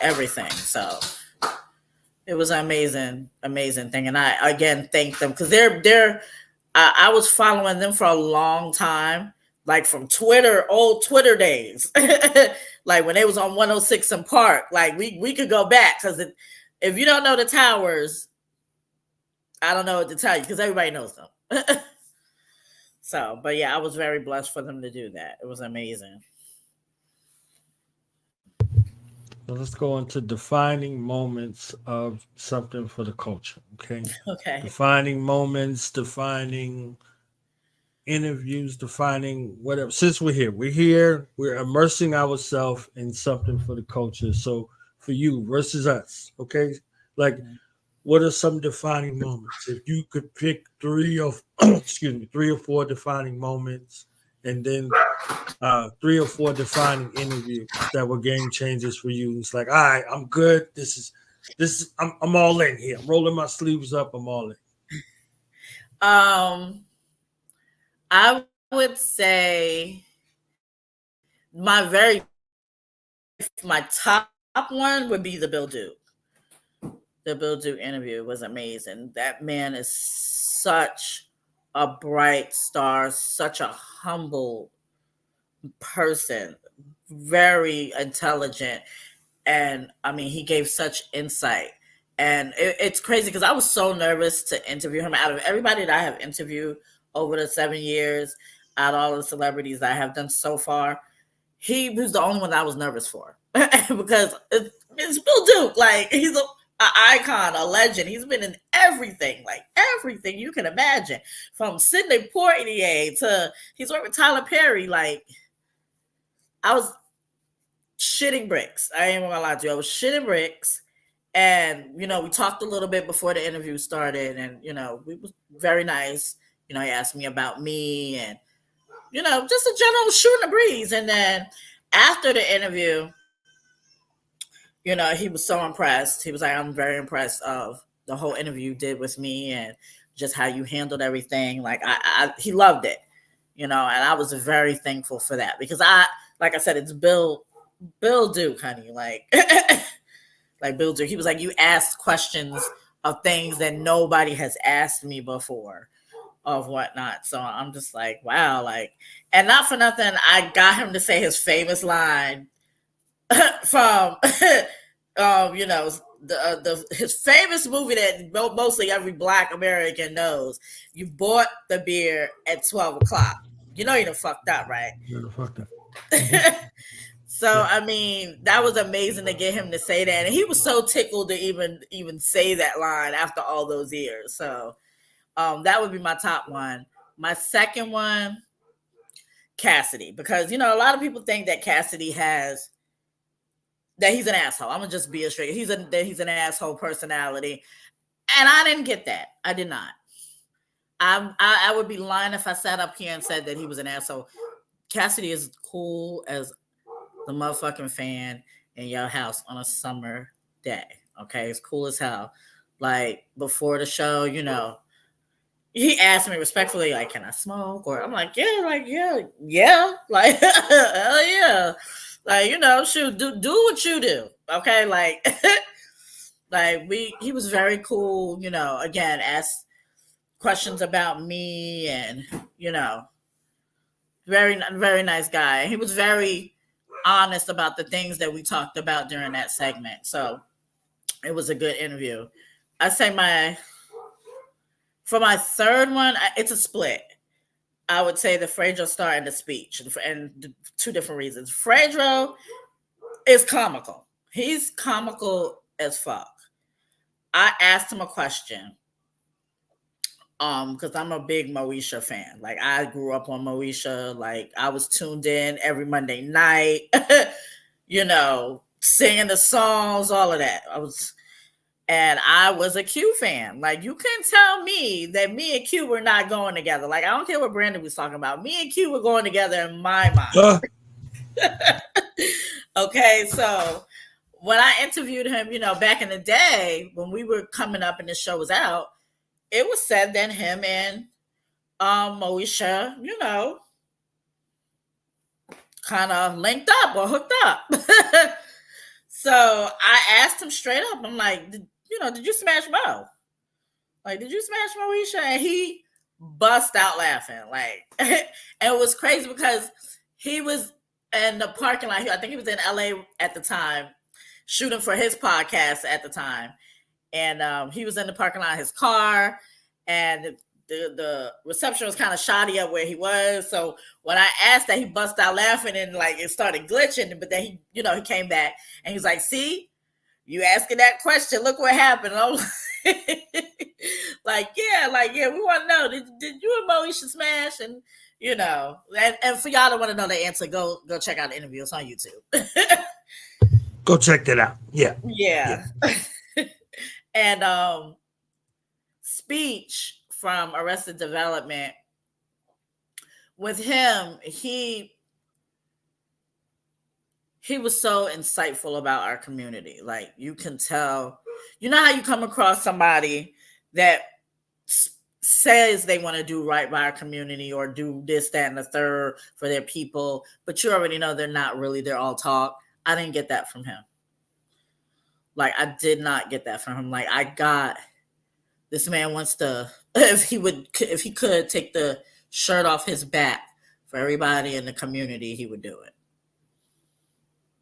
everything. So it was an amazing thing. And I, again, thank them because I was following them for a long time. Like from Twitter, old Twitter days, like when they was on 106 and Park, like we could go back because if you don't know the Towers, I don't know what to tell you because everybody knows them. So, but yeah, I was very blessed for them to do that. It was amazing. So let's go into defining moments of something for the culture. Okay. Okay. Defining moments, defining interviews, defining whatever. Since we're here, we're immersing ourselves in something for the culture. So for you versus us, okay? Like, what are some defining moments? If you could pick three of, excuse me, 3 or 4 defining moments, and then 3 or 4 defining interviews that were game changers for you. It's like, all right, I'm good. I'm all in here. I'm rolling my sleeves up. I'm all in. I would say my top one would be the Bill Duke. The Bill Duke interview was amazing. That man is such a bright star, such a humble person, very intelligent. And I mean, he gave such insight. And it's crazy because I was so nervous to interview him. Out of everybody that I have interviewed over the 7 years, out of all the celebrities that I have done so far, he was the only one that I was nervous for because it's Bill Duke. Like, he's an icon, a legend. He's been in everything, like everything you can imagine, from Sidney Poitier to he's worked with Tyler Perry. Like, I was shitting bricks. I ain't gonna lie to you. I was shitting bricks. And, we talked a little bit before the interview started, and, it was very nice. He asked me about me and, just a general shooting the breeze. And then after the interview, he was so impressed. He was like, I'm very impressed of the whole interview you did with me and just how you handled everything. Like, he loved it, and I was very thankful for that because like I said, it's Bill Duke, honey. Like, like Bill Duke. He was like, you asked questions of things that nobody has asked me before of whatnot. So I'm just like, wow. Like, and not for nothing, I got him to say his famous line from, his famous movie that mostly every Black American knows. You bought the beer at 12 o'clock. You done fucked up, right? You done fucked up. So, I mean, that was amazing to get him to say that. And he was so tickled to even say that line after all those years. So that would be my top one. My second one, Cassidy. Because, a lot of people think that Cassidy that he's an asshole. I'm going to just be a straight. He's an asshole personality. And I didn't get that. I did not. I would be lying if I sat up here and said that he was an asshole. Cassidy is cool as the motherfucking fan in your house on a summer day. Okay, it's cool as hell. Like, before the show, he asked me respectfully, like, can I smoke? Or I'm like, yeah, like, yeah, like, hell yeah. Like, shoot, do what you do. Okay, like, he was very cool, again, asked questions about me and, very, very nice guy. He was very honest about the things that we talked about during that segment. So it was a good interview. I say for my third one, it's a split. I would say the Fredro star and the speech, and 2 different reasons. Fredro is comical. He's comical as fuck. I asked him a question. Because I'm a big Moesha fan. Like, I grew up on Moesha. Like, I was tuned in every Monday night, singing the songs, all of that. I was a Q fan. Like, you couldn't tell me that me and Q were not going together. Like, I don't care what Brandon was talking about. Me and Q were going together in my mind. Okay, so when I interviewed him, back in the day when we were coming up and the show was out, it was said that him and Moesha, kind of linked up or hooked up. So I asked him straight up. I'm like, did you smash Mo? Like, did you smash Moesha? And he bust out laughing. Like, and it was crazy because he was in the parking lot. I think he was in LA at the time, shooting for his podcast at the time. and he was in the parking lot of his car, and the reception was kind of shoddy up where he was. So when I asked that, he bust out laughing and like it started glitching. But then he came back and he was like, "See, you asking that question, look what happened." And I was like, yeah, we want to know, did you and Moesha smash? And and for y'all that want to know the answer, go check out the interview. It's on YouTube. Go check that out. Yeah. And Speech from Arrested Development, with him, he was so insightful about our community. Like, you can tell, how you come across somebody that says they want to do right by our community or do this, that, and the third for their people, but you already know they're not really, they're all talk. I didn't get that from him. Like, I did not get that from him. Like, I got, this man wants to, if he could take the shirt off his back for everybody in the community, he would do it.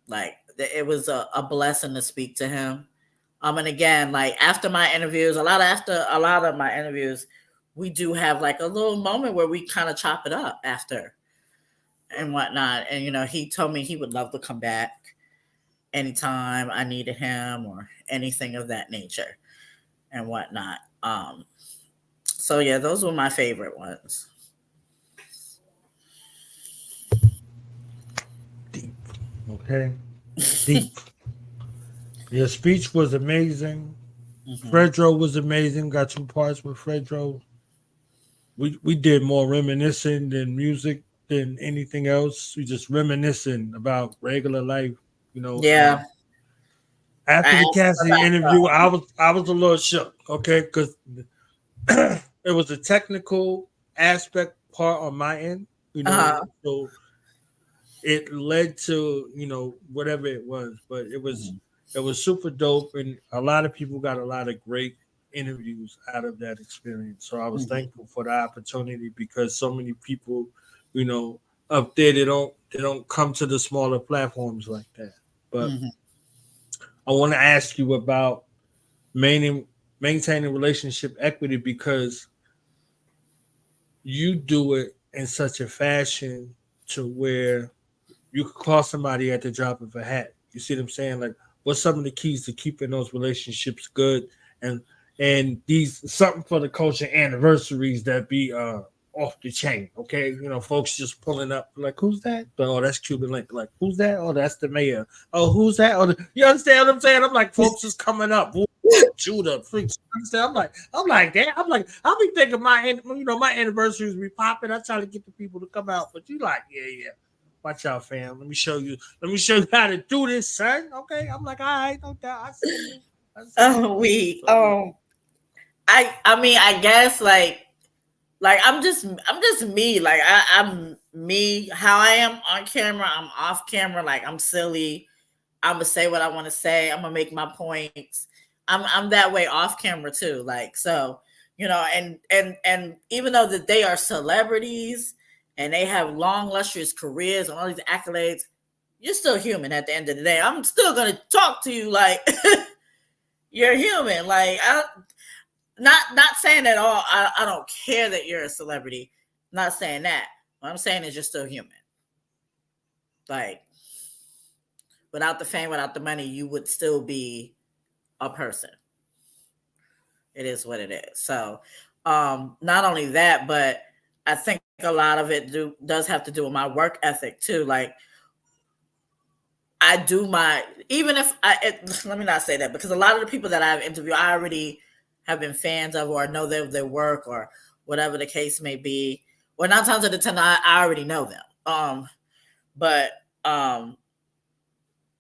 Like, it was a blessing to speak to him. And again, like, after my interviews, a lot of my interviews, we do have like a little moment where we kind of chop it up after and whatnot. And, he told me he would love to come back anytime I needed him or anything of that nature and whatnot. So yeah, those were my favorite ones. Deep. Okay. Deep. Your speech was amazing. Mm-hmm. Fredro was amazing. Got 2 parts with Fredro. We did more reminiscing than music than anything else. We just reminiscing about regular life, Yeah. After the Cassidy interview, I was a little shook, okay, because it was a technical aspect part on my end, so it led to whatever it was, but it was super dope, and a lot of people got a lot of great interviews out of that experience. So I was thankful for the opportunity, because so many people, up there, they don't come to the smaller platforms like that. But I want to ask you about maintaining relationship equity, because you do it in such a fashion to where you could call somebody at the drop of a hat. You see what I'm saying? Like, what's some of the keys to keeping those relationships good, and these something for the culture anniversaries that be off the chain, okay? Folks just pulling up like, who's that? Oh, that's Cuban Link. Like, who's that? Oh, that's the mayor. Oh, who's that? Oh, you understand what I'm saying? I'm like, folks is coming up. Judah, freaks. I'm like that. I'll be thinking my anniversaries be popping. I try to get the people to come out, but you like, yeah. Watch out, fam. Let me show you how to do this, son. Okay. I'm like, all right, no doubt. I see you. I mean, I guess like I'm just me. Like I'm me, how I am on camera, I'm off camera. Like, I'm silly. I'm gonna say what I want to say. I'm gonna make my points. I'm that way off camera too. Like, so, and even though that they are celebrities and they have long, lustrous careers and all these accolades, you're still human at the end of the day. I'm still gonna talk to you like you're human. Like, not saying at all, I don't care that you're a celebrity. Not saying that. What I'm saying is you're still human. Like, without the fame, without the money, you would still be a person. It is what it is. So not only that, but I think a lot of it does have to do with my work ethic too. Like, I do let me not say that, because a lot of the people that I've interviewed, I already have been fans of, or know their work, or whatever the case may be. Or 9 times out of 10, I already know them. But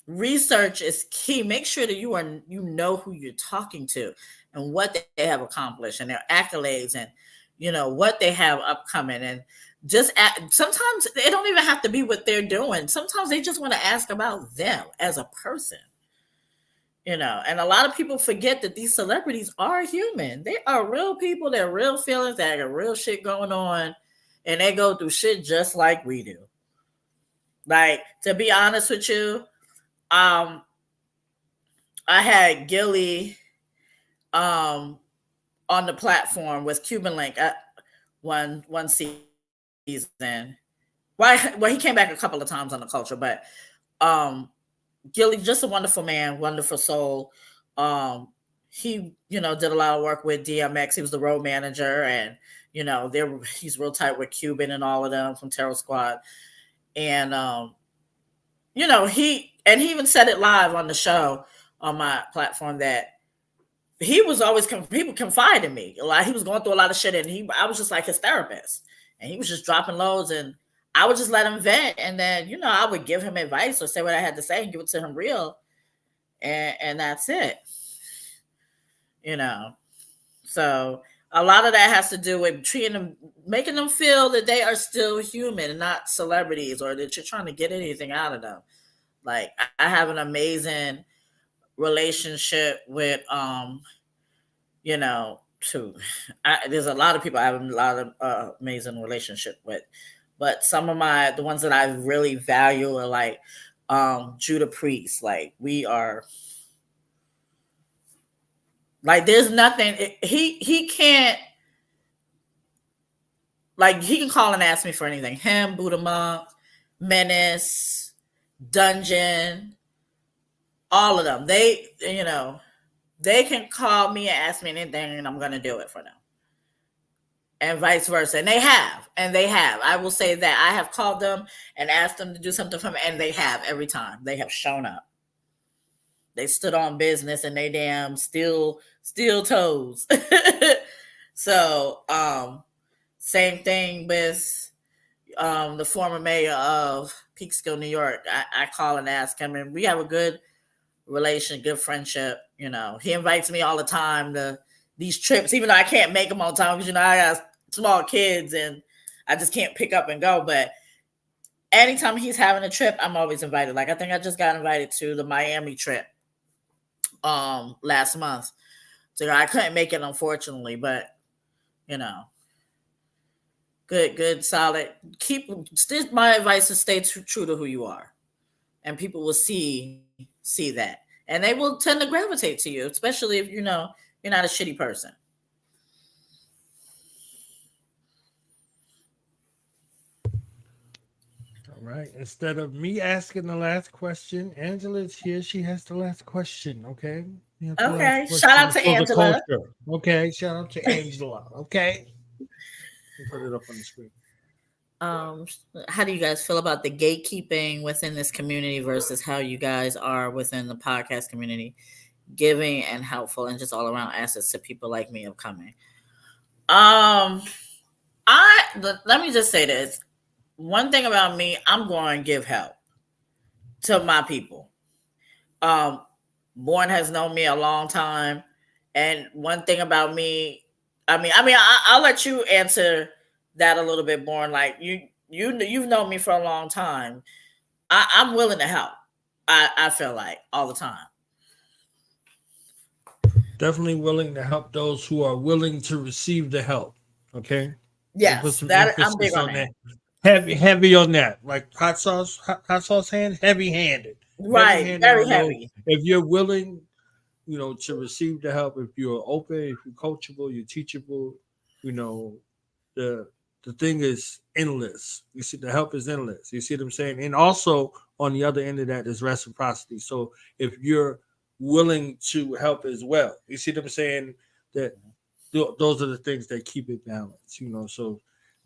research is key. Make sure that you know who you're talking to and what they have accomplished and their accolades, and what they have upcoming. And just sometimes it don't even have to be what they're doing. Sometimes they just want to ask about them as a person. And a lot of people forget that these celebrities are human. They are real people. They're real feelings. They got real shit going on, and they go through shit just like we do. Like, to be honest with you, I had Gilly on the platform with Cuban Link at one season. Well, he came back a couple of times on the culture, but Gilly, just a wonderful man, wonderful soul. He, did a lot of work with DMX. He was the road manager, and he's real tight with Cuban and all of them from Terror Squad. And he even said it live on the show on my platform that he was always people confide in me. Like, he was going through a lot of shit, and I was just like his therapist, and he was just dropping loads, and I would just let him vent, and then I would give him advice or say what I had to say and give it to him real, and that's it. So a lot of that has to do with treating them, making them feel that they are still human and not celebrities, or that you're trying to get anything out of them. Like, I have an amazing relationship with there's a lot of people I have a lot of amazing relationship with, but some of the ones that I really value are like Judah Priest. Like, we are like, there's nothing he can't, like, he can call and ask me for anything. Him, Buddha Monk, Menace, Dungeon, all of them. They can call me and ask me anything, and I'm going to do it for them. And vice versa. And they have. I will say that I have called them and asked them to do something for me, and they have every time. They have shown up. They stood on business, and they damn steel toes. So, same thing with the former mayor of Peekskill, New York. I call and ask him, and we have a good relation, good friendship. He invites me all the time to these trips, even though I can't make them all the time because I got small kids and I just can't pick up and go. But anytime he's having a trip, I'm always invited. Like, I think I just got invited to the Miami trip last month. So I couldn't make it, unfortunately, but good, solid. My advice is stay true to who you are, and people will see that, and they will tend to gravitate to you, especially if you're not a shitty person. All right. Instead of me asking the last question, Angela's here. She has the last question. Okay. Okay. Shout out to Angela. Okay. Shout out to Angela. Okay. Put it up on the screen. How do you guys feel about the gatekeeping within this community versus how you guys are within the podcast community, giving and helpful and just all around assets to people like me upcoming? Let me just say this. One thing about me, I'm going to give help to my people. Born has known me a long time, and one thing about me, I'll let you answer that a little bit more. Like, you've known me for a long time. I'm willing to help. I feel like all the time. Definitely willing to help those who are willing to receive the help. Okay. Yes, that I'm big on that. Heavy on that. Like hot sauce hand, heavy handed. Right. Very heavy. If you're willing, to receive the help, if you're open, if you're coachable, you're teachable, the thing is endless. You see, the help is endless. You see what I'm saying? And also on the other end of that is reciprocity. So if you're willing to help as well, you see what I'm saying? That those are the things that keep it balanced. So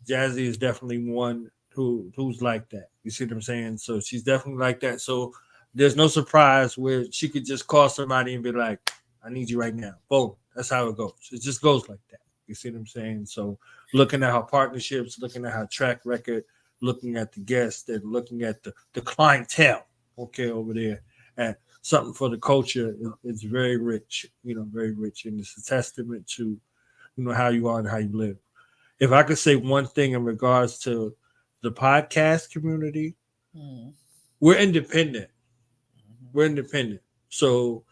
Jazzie is definitely one who's like that. You see what I'm saying? So she's definitely like that. So there's no surprise where she could just call somebody and be like, I need you right now. Boom. That's how it goes. It just goes like that. You see what I'm saying? So looking at her partnerships, looking at her track record, looking at the guests, and looking at the clientele, over there, and something for the culture is very rich, very rich. And it's a testament to, how you are and how you live. If I could say one thing in regards to the podcast community, we're independent. We're independent. So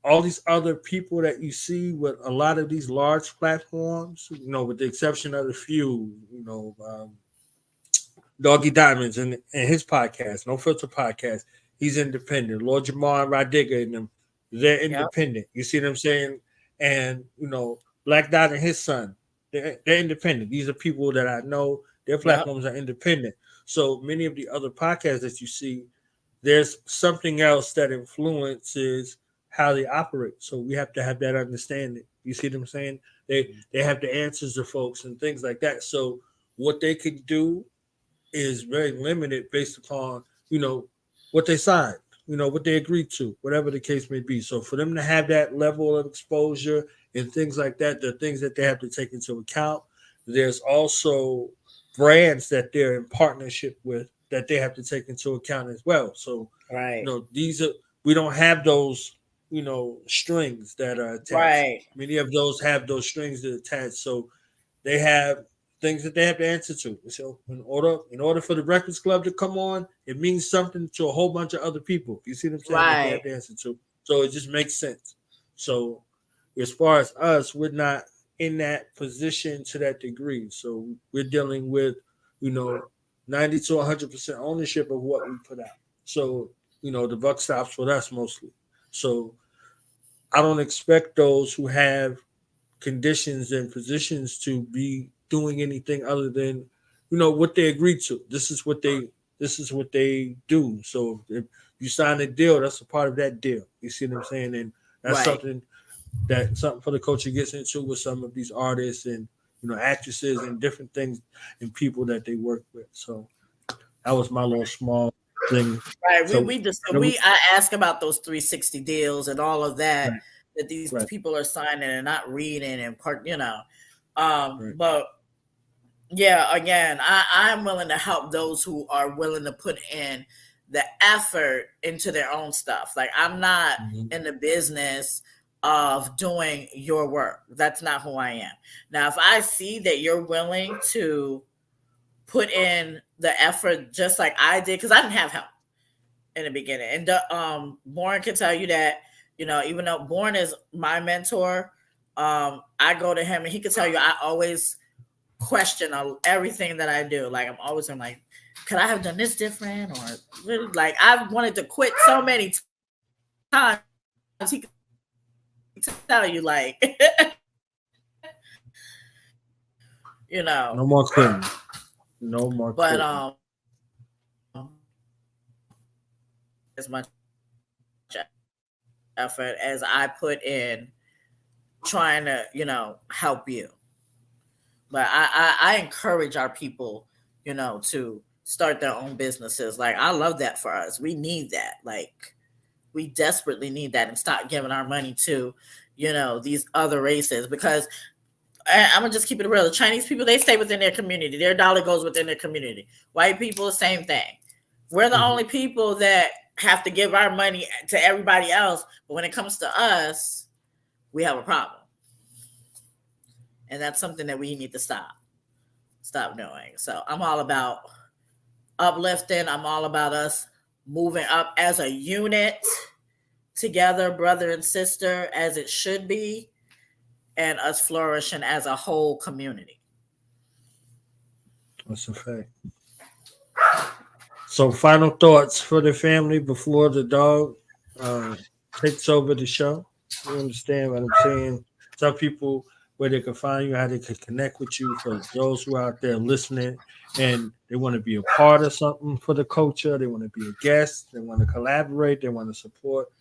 all these other people that you see with a lot of these large platforms, with the exception of the few, Doggy Diamonds and his podcast, No Filter Podcast, he's independent. Lord Jamar and Radiga and them, they're independent. Yep. You see what I'm saying? and Black Dot and his son, they're independent. These are people that I know. Their Yep. platforms are independent. So many of the other podcasts that you see, there's something else that influences how they operate. So we have to have that understanding. You see what I'm saying? They have the answers to folks and things like that. So what they can do is very limited based upon what they signed, what they agreed to, whatever the case may be. So for them to have that level of exposure and things like that, the things that they have to take into account. There's also brands that they're in partnership with that they have to take into account as well. So Right. these are we don't have those strings that are attached. Right. Many of those have those strings that are attached. So they have things that they have to answer to. So in order for the Breakfast Club to come on, it means something to a whole bunch of other people. You see what I'm saying? That they have Right. to answer to. So it just makes sense. So as far as us, we're not in that position to that degree. So we're dealing with, 90 to 100% ownership of what we put out. So, the buck stops with us mostly. So I don't expect those who have conditions and positions to be doing anything other than what they agreed to. This is what they do. So if you sign a deal, that's a part of that deal. You see what I'm saying? And that's Right. something for the culture gets into with some of these artists and actresses and different things and people that they work with. So that was my little small thing. Right. So I ask about those 360 deals and all of that right, that these right, people are signing and not reading and right. but yeah, again, I'm willing to help those who are willing to put in the effort into their own stuff. Like I'm not Mhm. in the business of doing your work. That's not who I am. Now, if I see that you're willing to put in the effort just like I did, because I didn't have help in the beginning. And Born can tell you that, even though Born is my mentor, I go to him and he can tell you I always question everything that I do. Like I'm like, could I have done this different? Or really, like I've wanted to quit so many times. He can tell you like, No more quitting. No more but quitting. as much effort as I put in trying to, help you. But I encourage our people, to start their own businesses. Like I love that for us. We need that. Like we desperately need that and stop giving our money to, these other races because I'm gonna just keep it real. The Chinese people, they stay within their community. Their dollar goes within their community. White people, the same thing. We're the only people that have to give our money to everybody else. But when it comes to us, we have a problem. And that's something that we need to stop doing. So I'm all about uplifting. I'm all about us moving up as a unit together, brother and sister, as it should be, and us flourishing as a whole community. That's a fact. So, final thoughts for the family before the dog takes over the show. You understand what I'm saying? Tell people where they can find you, how they can connect with you. For those who are out there listening and they want to be a part of something for the culture, they want to be a guest, they want to collaborate, they want to support.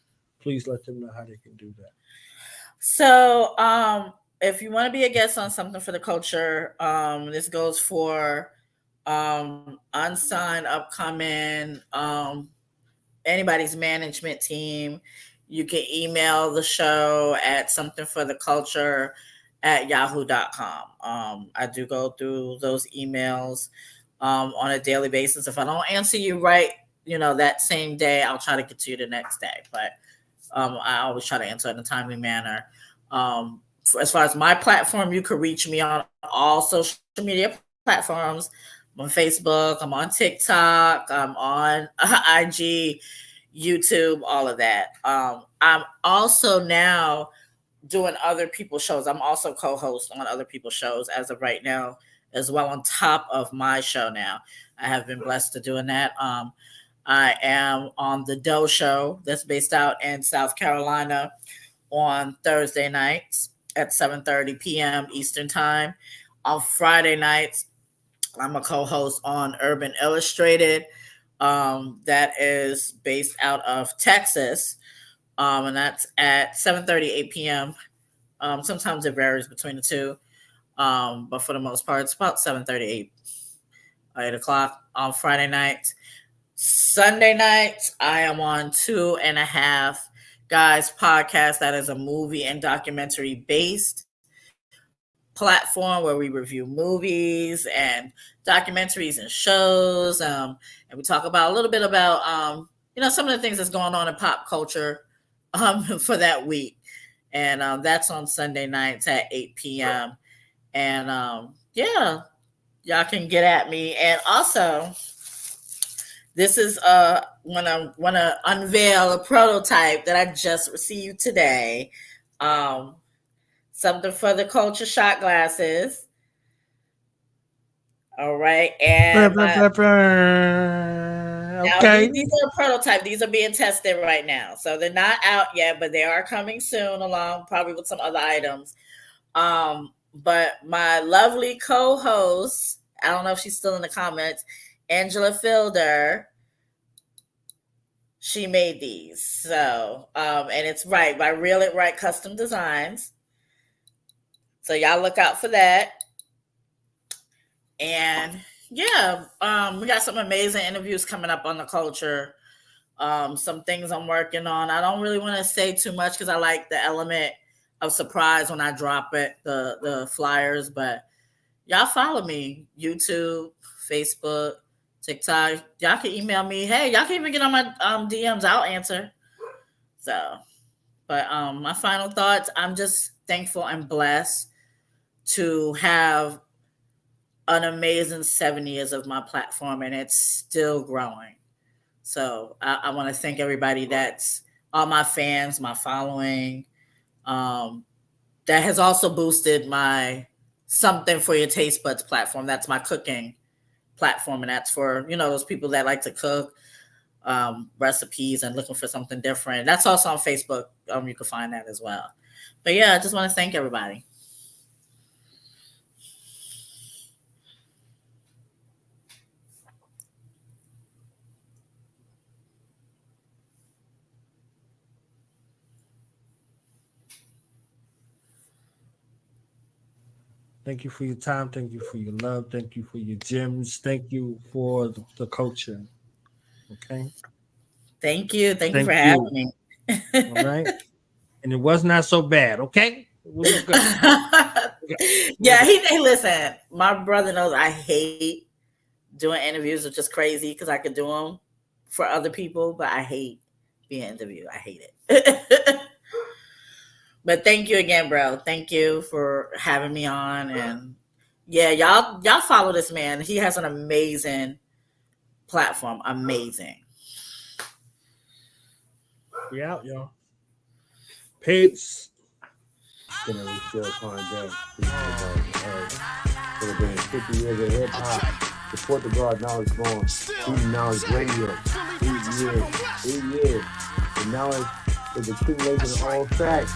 Please let them know how they can do that. So, if you want to be a guest on something for the culture, this goes for unsigned, upcoming, anybody's management team. You can email the show at somethingfortheculture@yahoo.com. I do go through those emails on a daily basis. If I don't answer you right, that same day, I'll try to get to you the next day. But I always try to answer in a timely manner. As far as my platform, you can reach me on all social media platforms. I'm on Facebook, I'm on TikTok, I'm on IG, YouTube, all of that. I'm also now doing other people's shows. I'm also co-host on other people's shows as of right now, as well on top of my show now. I have been blessed to doing that. I am on the Doe Show that's based out in South Carolina. on Thursday nights at 7:30 p.m. Eastern Time. On Friday nights, I'm a co-host on Urban Illustrated. That is based out of Texas. And that's at 7:30, 8 p.m. Sometimes it varies between the two. But for the most part, it's about 7:30, 8 o'clock on Friday nights. Sunday nights, I am on 2.5 Guys podcast. That is a movie and documentary based platform where we review movies and documentaries and shows. And we talk about a little bit about, some of the things that's going on in pop culture for that week. And that's on Sunday nights at 8 p.m. And y'all can get at me. And also, this is when I want to unveil a prototype that I just received today. Something for the culture shot glasses. All right. And okay. These are a prototype. These are being tested right now. So they're not out yet, but they are coming soon along, probably with some other items. But my lovely co-host, I don't know if she's still in the comments, Angela Fielder, she made these. So, and it's right by Real It Right Custom Designs. So y'all look out for that. And we got some amazing interviews coming up on the culture. Some things I'm working on. I don't really want to say too much because I like the element of surprise when I drop it, the flyers. But y'all follow me, YouTube, Facebook, TikTok. Y'all can email me. Hey, y'all can even get on my DMs. I'll answer. So, but my final thoughts, I'm just thankful and blessed to have an amazing 7 years of my platform, and it's still growing. So I want to thank everybody that's all my fans, my following, that has also boosted my Something for Your Taste Buds platform. That's my cooking platform, and that's for those people that like to cook recipes and looking for something different. That's also on Facebook. You can find that as well. But yeah, I just want to thank everybody. Thank you for your time. Thank you for your love. Thank you for your gems. Thank you for the culture. Okay. Thank you. Thank you for having me. All right. And it was not so bad. Okay. It was good. Yeah. Hey, listen, my brother knows I hate doing interviews, which is crazy because I could do them for other people, but I hate being interviewed. I hate it. But thank you again, bro. Thank you for having me on. And yeah, y'all follow this man. He has an amazing platform. Amazing. We out, y'all. Peace. We still find that. For the 50 years of hip hop. Support the God Knowledge Born. Student Knowledge Radio. 3 years. And knowledge is accumulation of all facts.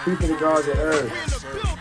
People the God of earth.